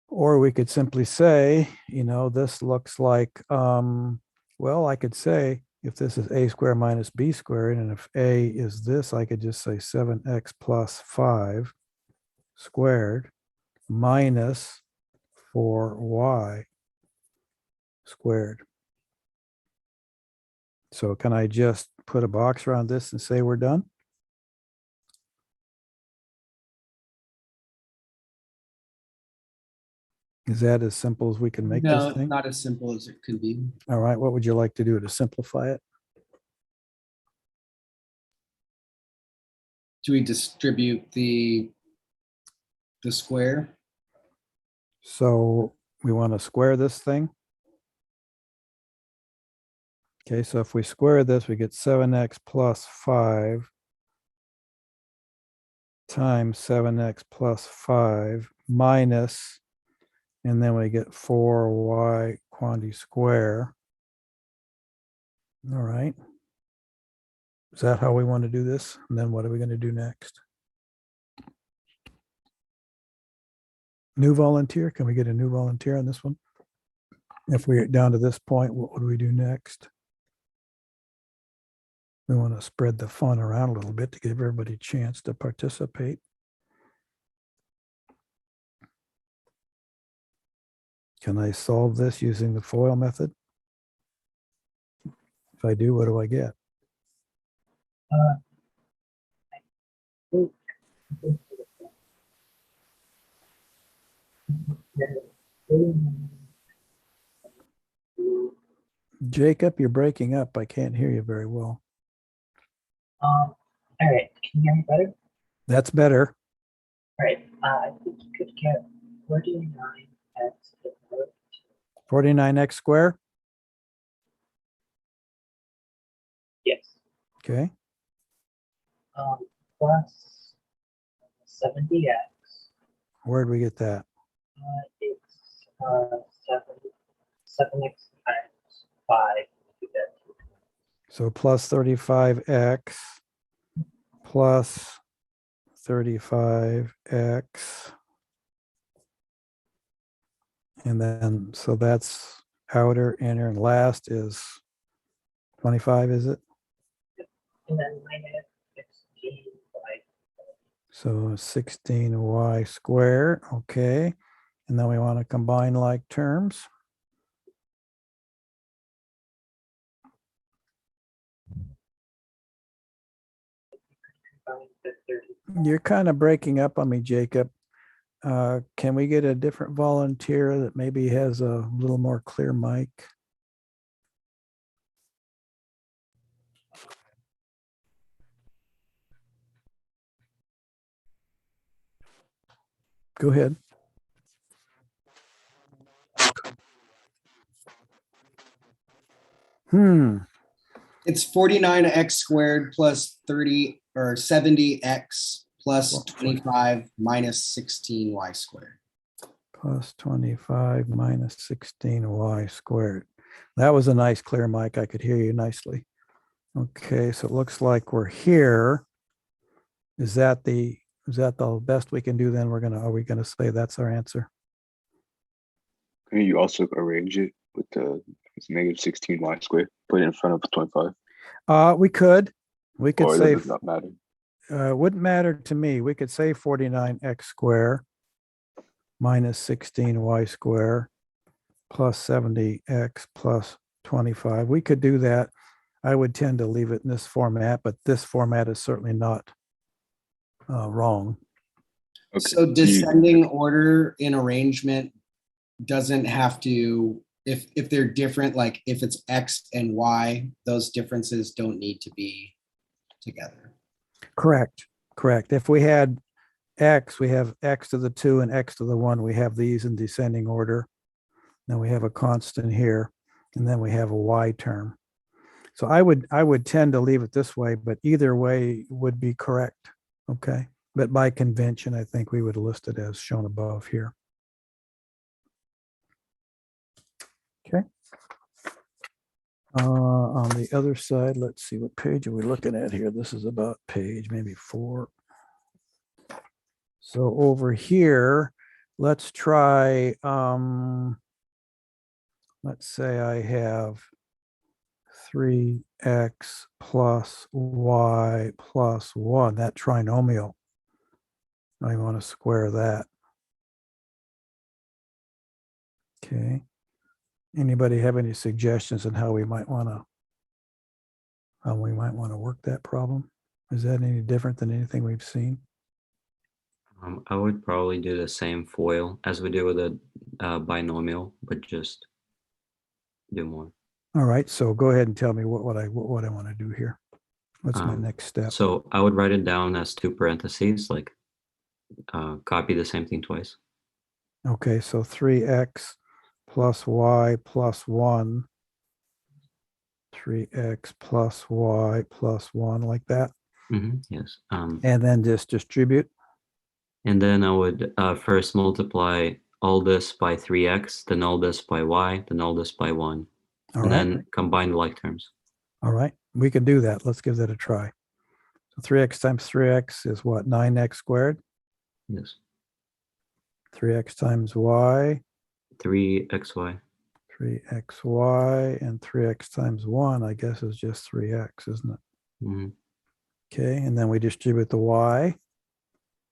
Or we could simply say, you know, this looks like, well, I could say if this is A squared minus B squared, and if A is this, I could just say 7x plus 5 squared minus 4y squared. So can I just put a box around this and say we're done? Is that as simple as we can make No, this thing? not as simple as it could be. All right, what would you like to do to simplify it? Do we distribute the square? So we want to square this thing. Okay, so if we square this, we get 7x plus 5 times 7x plus 5 minus, and then we get 4y quantity square. All right. Is that how we want to do this? And then what are we going to do next? New volunteer? Can we get a new volunteer on this one? If we're down to this point, what would we do next? We want to spread the fun around a little bit to give everybody a chance to participate. Can I solve this using the FOIL method? If I do, what do I get? Jacob, you're breaking up. I can't hear you very well. All right, can you hear me better? That's better. All right, I think you could get 49x to the power 49x squared? yes, Okay. plus 70x. Where'd we get that? It's 7x times 5. You get So plus 35x plus 35x. And then, so that's outer, inner, and last is 25, is it? and then minus 16y. So 16y squared, okay. And then we want to combine like terms. Combine the 30. You're kind of breaking up on me, Jacob. Can we get a different volunteer that maybe has a little more clear mic? Go ahead. It's 49x squared plus 30 or 70x plus 25 minus 16y squared. Plus 25 minus 16y squared. That was a nice clear mic. I could hear you nicely. Okay, so it looks like we're here. Is that the best we can do then? Are we gonna say that's our answer? And you also arrange it with the negative 16y squared, put it in front of 25. We could Or say, does it not matter? wouldn't matter to me. We could say 49x squared minus 16y squared plus 70x plus 25. We could do that. I would tend to leave it in this format, but this format is certainly not wrong. Okay. So descending order in arrangement doesn't have to, if they're different, like if it's X and Y, those differences don't need to be together. Correct. If we had X, we have X to the 2 and X to the 1. We have these in descending order. Then we have a constant here, and then we have a Y term. So I would tend to leave it this way, but either way would be correct. Okay. But by convention, I think we would list it as shown above here. Okay. On the other side, let's see, what page are we looking at here? This is about page maybe 4. So over here, let's try, let's say I have 3x plus y plus 1, that trinomial. I want to square that. Okay. Anybody have any suggestions on how we might want to work that problem? Is that any different than anything we've seen? I would probably do the same FOIL as we do with a binomial, but just do more. All right, so go ahead and tell me what I want to do here. What's my next step? So I would write it down as two parentheses, like copy the same thing twice. Okay, so 3x plus y plus 1. 3x plus y plus 1, like that. Yes. And then just distribute. And then I would first multiply all this by 3x, then all this by y, then all this by 1. All and right. then combine the like terms. All right. We can do that. Let's give that a try. So 3x times 3x is what? 9x squared? Yes. 3x times y. 3xy. 3xy, and 3x times 1, I guess, is just 3x, isn't it? Okay, and then we distribute the y.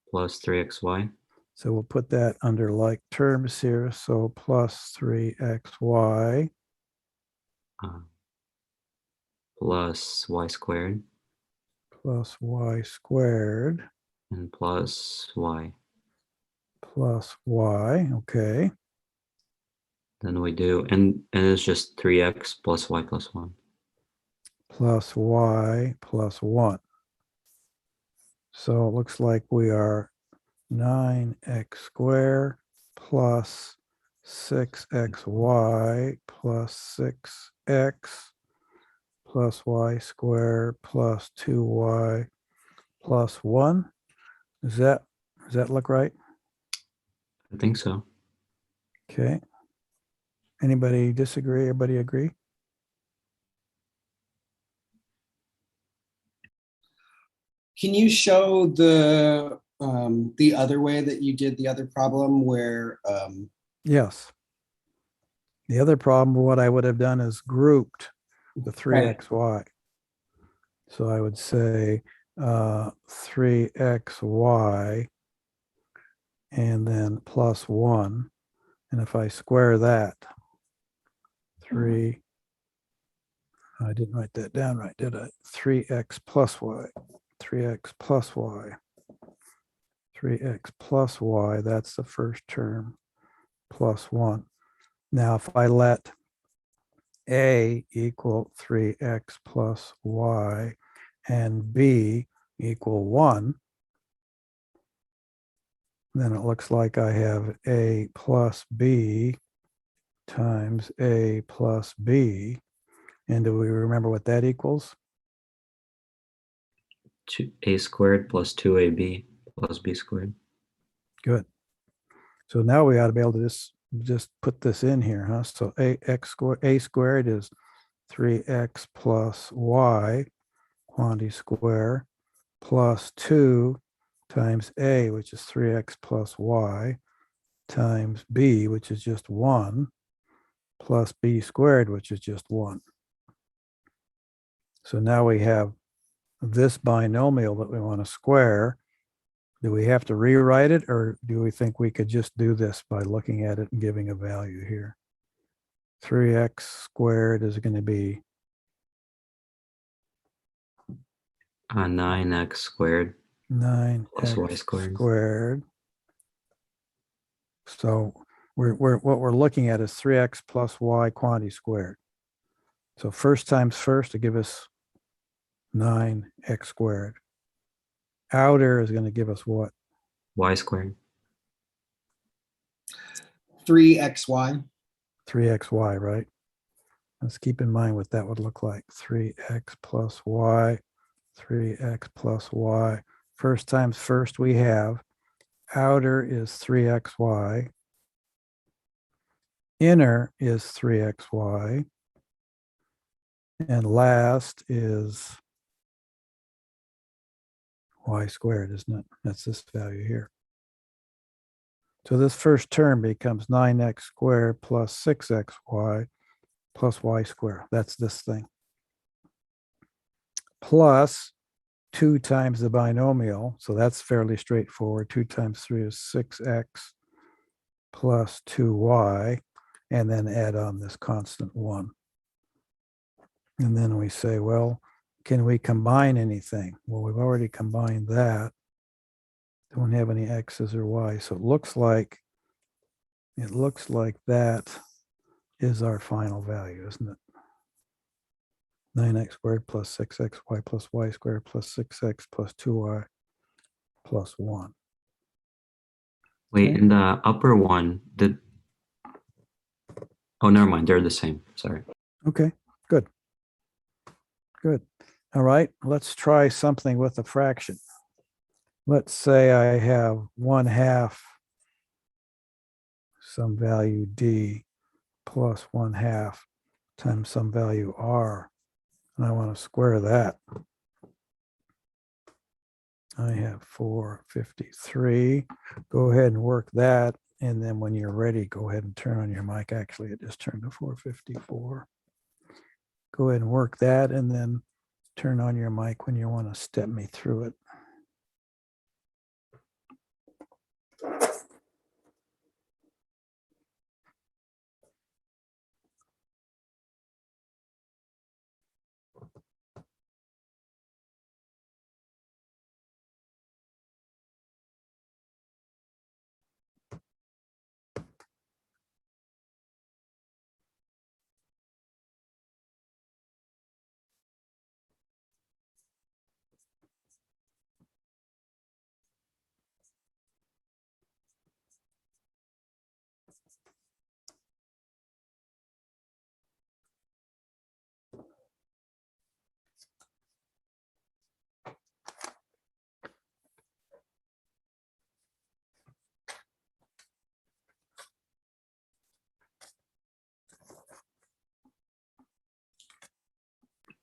Plus 3xy. So we'll put that under like terms here. So plus 3xy. Plus y squared. Plus y squared. And plus y. Plus y, okay. Then we do, and it's just 3x plus y plus 1. Plus y plus 1. So it looks like we are 9x squared plus 6xy plus 6x plus y squared plus 2y plus 1. Does that look right? I think so. Okay. Anybody disagree? Everybody agree? Can you show the other way that you did the other problem where Yes. The other problem, what I would have done is grouped the 3xy. So I would say 3xy and then plus 1. And if I square that, 3, I didn't write that down right, did I? 3x plus y, 3x plus y, 3x plus y, that's the first term, plus 1. Now, if I let a equal 3x plus y and b equal 1, then it looks like I have a plus b times a plus b. And do we remember what that equals? A squared plus 2ab plus b squared. Good. So now we ought to be able to just put this in here, huh? So a squared is 3x plus y, quantity square, plus 2 times a, which is 3x plus y, times b, which is just 1, plus b squared, which is just 1. So now we have this binomial that we want to square. Do we have to rewrite it, or do we think we could just do this by looking at it and giving a value here? 3x squared is going to be 9x squared 9x plus y squared. So what we're looking at is 3x plus y quantity squared. So first times first to give us 9x squared. Outer is going to give us what? Y squared. 3xy. 3xy, right? Let's keep in mind what that would look like. 3x plus y, 3x plus y. First times first we have. Outer is 3xy. Inner is 3xy. And last is y squared, isn't it? That's this value here. So this first term becomes 9x squared plus 6xy plus y squared. That's this thing. Plus 2 times the binomial. So that's fairly straightforward. 2 times 3 is 6x plus 2y. And then add on this constant 1. And then we say, well, can we combine anything? Well, we've already combined that. Don't have any x's or y's. So it looks like that is our final value, isn't it? 9x squared plus 6xy plus y squared plus 6x plus 2y plus 1. Wait, Okay. in the upper one, oh, never mind. They're the same. Sorry. Okay, good. Good. All right, let's try something with a fraction. Let's say I have 1/2 some value d plus 1/2 times some value r, and I want to square that. I have 453. Go ahead and work that, and then when you're ready, go ahead and turn on your mic. Actually, it just turned to 454. Go ahead and work that, and then turn on your mic when you want to step me through it.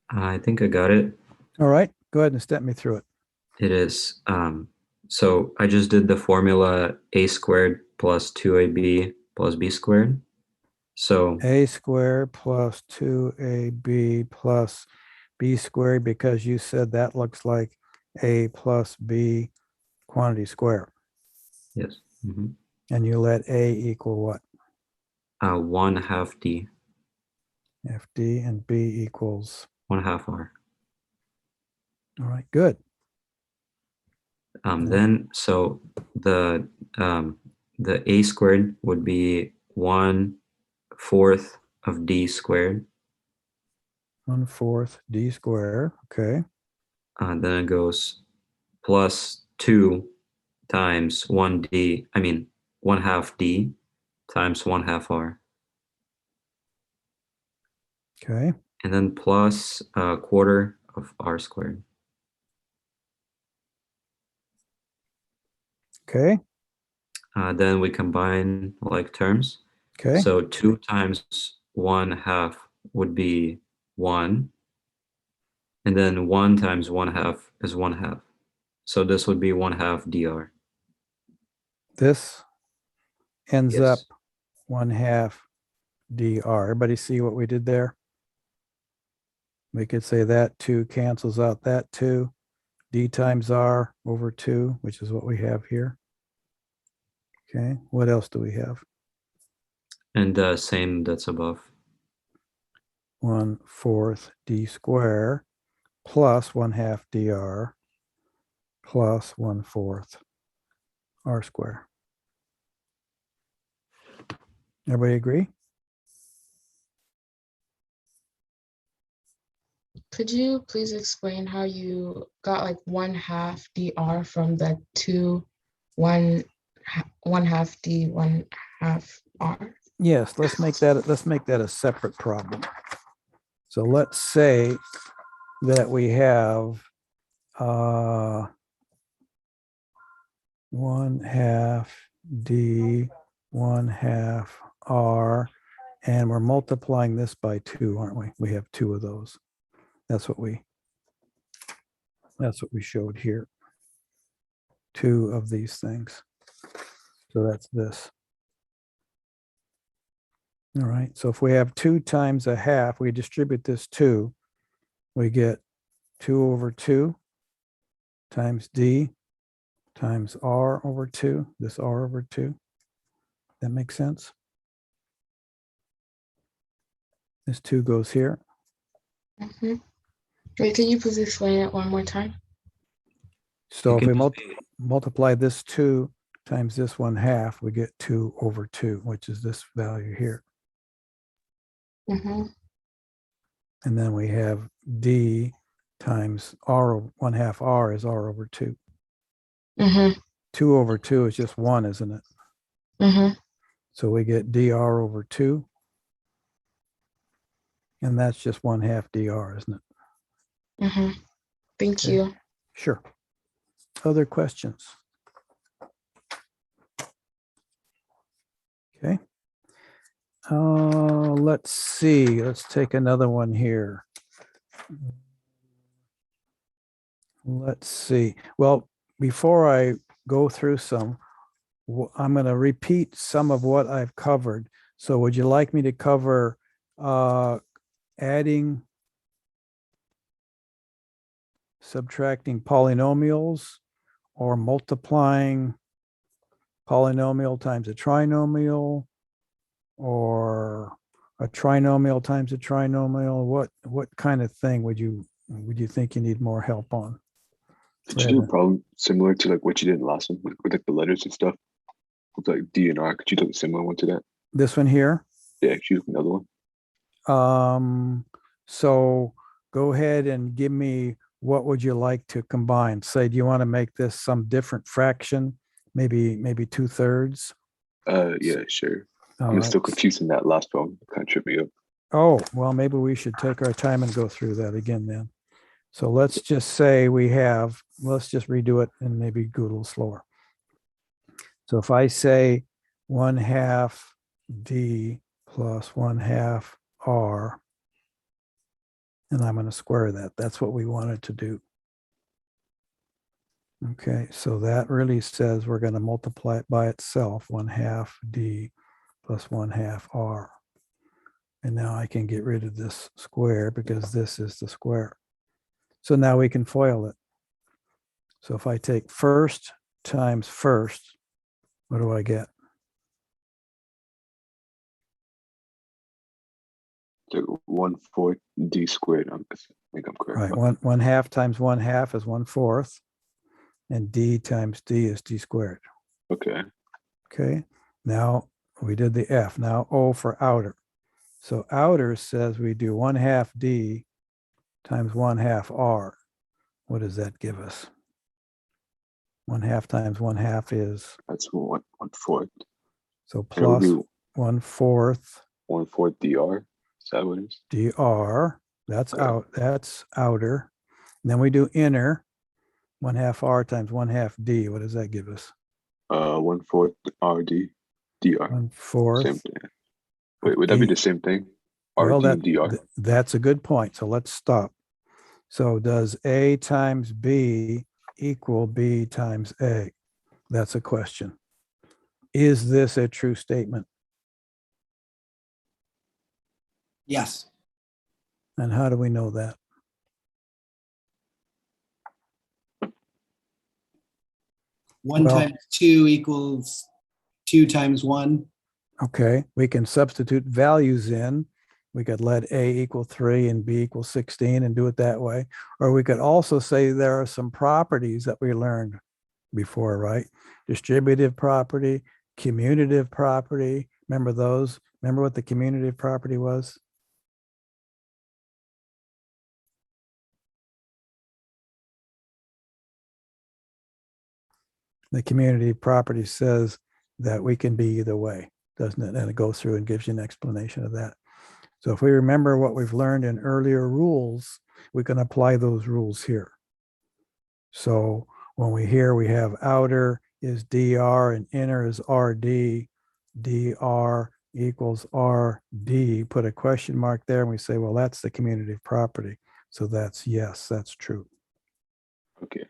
I think I got it. All right, go ahead and step me through it. It is. So I just did the formula a squared plus 2ab plus b squared. So A squared plus 2ab plus b squared, because you said that looks like a plus b quantity square. yes. Mhm. And you let a equal what? 1/2 d, FD, and b equals. 1/2 r. All right, good. Then so the a squared would be 1/4 of d squared. 1/4 d squared. Okay. Then it goes plus 2 times 1d. I mean 1/2 d times 1/2 r. Okay. And then plus a quarter of r squared. Okay. Then we combine like terms. Okay. So 2 times 1/2 would be 1. And then 1 times 1/2 is 1/2. So this would be 1/2 dr. This ends Yes. up 1/2 dr. Everybody see what we did there? We could say that 2 cancels out that 2. D times r over 2, which is what we have here. Okay, what else do we have? And the same that's above. 1/4 d squared plus 1/2 dr plus 1/4 r squared. Everybody agree? Could you please explain how you got like 1/2 dr from the 1/2 d 1/2 r? Yes, let's make that a separate problem. So let's say that we have 1/2 d 1/2 r, and we're multiplying this by 2, aren't we? We have 2 of those. That's what we showed here. 2 of these things. So that's this. All right. So if we have 2 times 1/2, we distribute this 2, we get 2 over 2 times d times r over 2, this r over 2. That makes sense? This 2 goes here. Wait, can you please explain it one more time? So if we multiply this 2 times this 1/2, we get 2 over 2, which is this value here. And then we have D times R, 1/2 R is R over 2. Mm-hmm. 2 over 2 is just 1, isn't it? Mm-hmm. So we get dr over 2. And that's just 1/2 dr, isn't it? Mm-hmm. Thank Okay. you. Sure. Other questions? Okay. Let's see. Let's take another one here. Let's see. Well, before I go through some, I'm going to repeat some of what I've covered. So would you like me to cover adding, subtracting polynomials, or multiplying polynomial times a trinomial, or a trinomial times a trinomial? What kind of thing would you think you need more help on? Did you do a problem similar to like what you did last one with like the letters and stuff? With like D and R, could you do a similar one to that? This one here? Yeah, could you do another one? So go ahead and give me, what would you like to combine? Say, do you want to make this some different fraction? Maybe 2/3? Yeah, sure. All I'm right. still confused in that last problem. It kind of tripped me up. Oh, well, maybe we should take our time and go through that again then. So let's just say we have, let's just redo it and maybe go a little slower. So if I say 1/2 D plus 1/2 R, and I'm going to square that. That's what we wanted to do. Okay, so that really says we're going to multiply it by itself, 1/2 D plus 1/2 R. And now I can get rid of this square because this is the square. So now we can FOIL it. So if I take first times first, what do I get? So 1/4 D squared. I think I'm correct. Right, 1/2 times 1/2 is 1/4, and D times D is D squared. Okay. Okay, now we did the F. Now O for outer. So outer says we do 1/2 D times 1/2 R. What does that give us? 1/2 times 1/2 is? That's 1/4. So plus 1/4. 1/4 dr. Is that what it is? dr. That's Okay. out. That's outer. And then we do inner. 1/2 R times 1/2 D. What does that give us? 1/4 RD dr. 1/4. Same thing. Wait, would that be the same thing? Well, RD and dr. that's a good point. So let's stop. So does A times B equal B times A? That's a question. Is this a true statement? Yes. And how do we know that? One times 2 equals 2 times 1. Okay, we can substitute values in. We could let A equal 3 and B equal 16 and do it that way. Or we could also say there are some properties that we learned before, right? Distributive property, commutative property. Remember those? Remember what the commutative property was? The commutative property says that we can be either way, doesn't it? And it goes through and gives you an explanation of that. So if we remember what we've learned in earlier rules, we can apply those rules here. So when we have outer is dr and inner is rd, dr equals rd, put a question mark there and we say, well, that's the commutative property. So that's yes, that's true. Okay.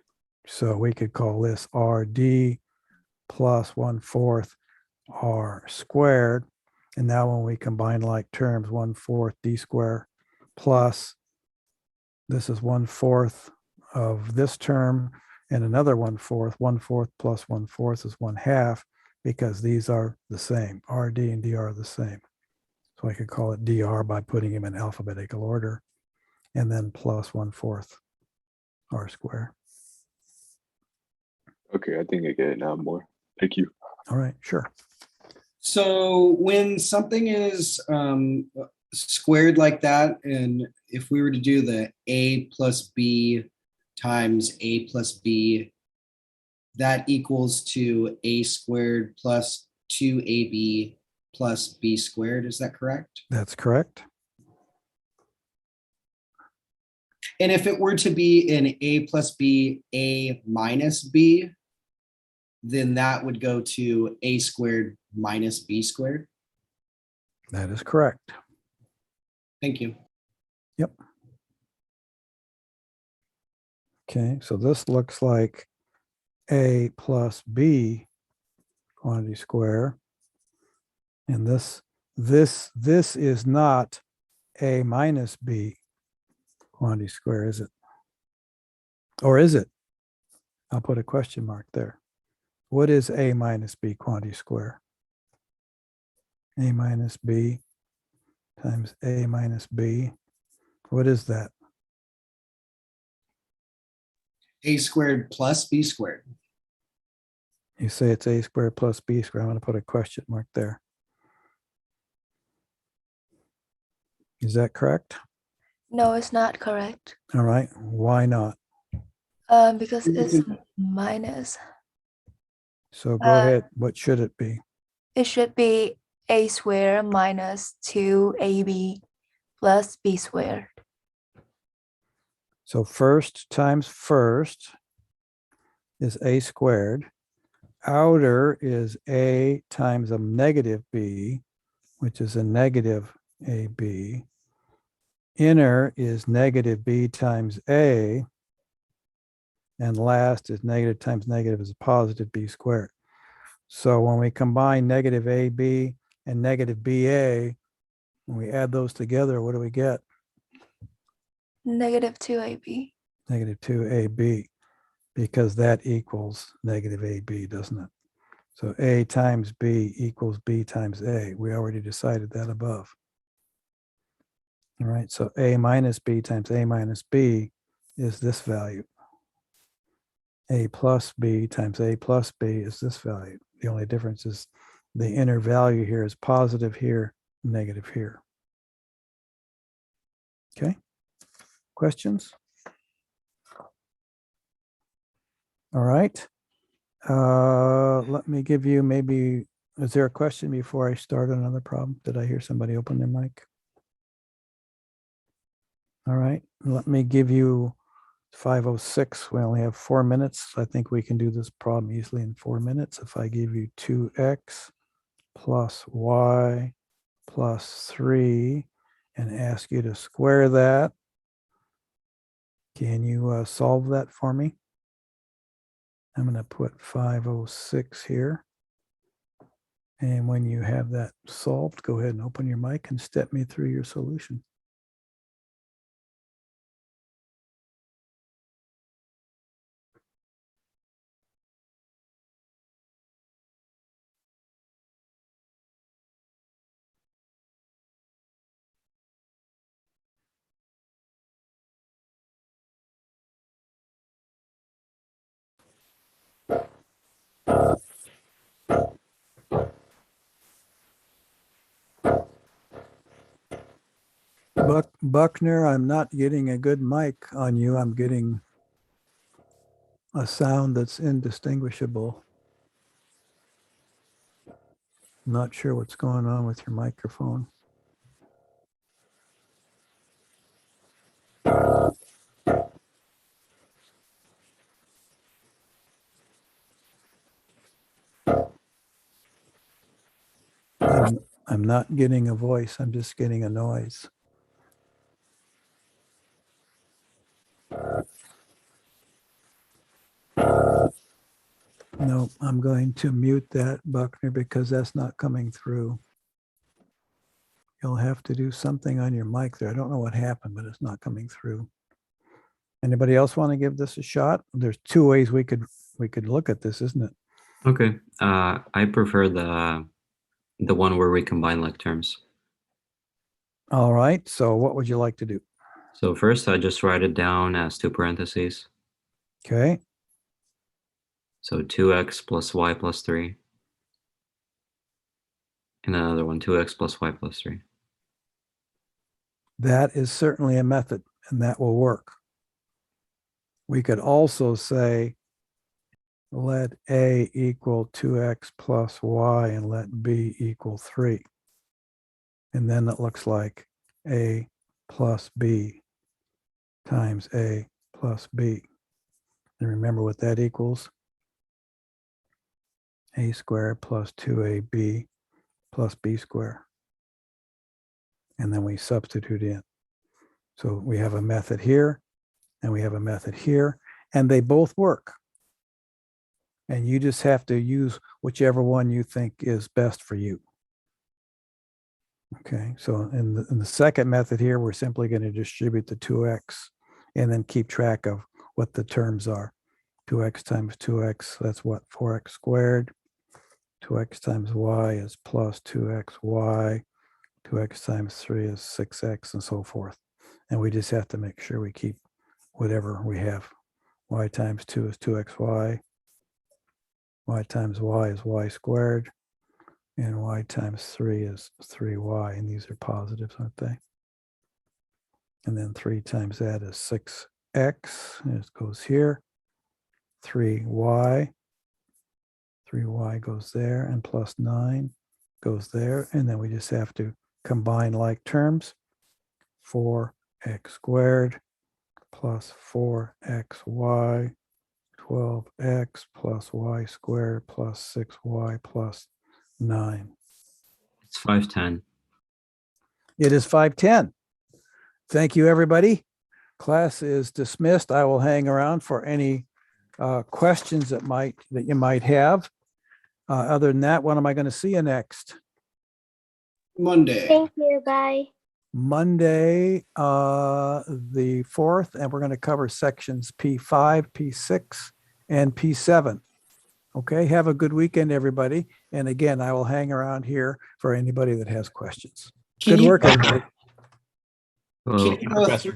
So we could call this rd plus 1/4 r squared. And now when we combine like terms, 1/4 d squared plus, this is 1/4 of this term and another 1/4. 1/4 plus 1/4 is 1/2 because these are the same. RD and DR are the same. So I could call it DR by putting them in alphabetical order, and then plus 1/4 r squared. Okay, I think I get it now more. Thank you. All right, sure. So when something is squared like that, and if we were to do the a plus b times a plus b, that equals to a squared plus 2ab plus b squared. Is that correct? That's correct. And if it were to be an a plus b, a minus b, then that would go to a squared minus b squared. That is correct. Thank you. Yep. Okay, so this looks like a plus b quantity square. And this is not a minus b quantity square, is it? Or is it? I'll put a question mark there. What is a minus b quantity square? A minus b times a minus b. What is that? A squared plus b squared. You say it's a squared plus b squared. I'm going to put a question mark there. Is that correct? No, it's not correct. All right. Why not? Because it's minus. So go ahead. What should it be? It should be a squared minus 2ab plus b squared. So first times first is a squared. Outer is a times a negative b, which is a negative ab. Inner is negative b times a. And last is negative times negative is a positive b squared. So when we combine negative ab and negative ba, when we add those together, what do we get? Negative 2ab. Negative 2ab, because that equals negative ab, doesn't it? So a times b equals b times a. We already decided that above. All right, so a minus b times a minus b is this value. A plus b times a plus b is this value. The only difference is the inner value here is positive here, negative here. Okay, questions? All right. Let me give you maybe, is there a question before I start another problem? Did I hear somebody open their mic? All right, let me give you 5:06. We only have 4 minutes. I think we can do this problem easily in 4 minutes. If I give you 2x plus y plus 3 and ask you to square that, can you solve that for me? I'm going to put 5:06 here. And when you have that solved, go ahead and open your mic and step me through your solution. Buckner, I'm not getting a good mic on you. I'm getting a sound that's indistinguishable. Not sure what's going on with your microphone. I'm not getting a voice. I'm just getting a noise. No, I'm going to mute that, Buckner, because that's not coming through. You'll have to do something on your mic there. I don't know what happened, but it's not coming through. Anybody else want to give this a shot? There's two ways we could look at this, isn't it? Okay. I prefer the one where we combine like terms. All right. So what would you like to do? So first, I just write it down as 2 parentheses. Okay. So 2x plus y plus 3. And another one, 2x plus y plus 3. That is certainly a method, and that will work. We could also say, let A equal 2x plus y and let B equal 3. And then it looks like A plus B times A plus B. And remember what that equals? A squared plus 2AB plus B squared. And then we substitute in. So we have a method here, and we have a method here, and they both work. And you just have to use whichever one you think is best for you. Okay, so in the second method here, we're simply going to distribute the 2x and then keep track of what the terms are. 2x times 2x, that's what, 4x squared. 2x times y is plus 2xy. 2x times 3 is 6x, and so forth. And we just have to make sure we keep whatever we have. Y times 2 is 2xy. Y times y is y squared. And y times 3 is 3y. And these are positives, aren't they? And then 3 times that is 6x. And it goes here. 3y. 3y goes there. And plus 9 goes there. And then we just have to combine like terms. 4x squared plus 4xy, 12x plus y squared plus 6y plus 9. It's 510. It is 5:10. Thank you, everybody. Class is dismissed. I will hang around for any questions that you might have. Other than that, when am I going to see you next? Monday. Thank you. Bye. Monday, the 4th, and we're going to cover sections P5, P6, and P7. Okay, have a good weekend, everybody. And again, I will hang around here for anybody that has questions. Good work, everybody. Can you go through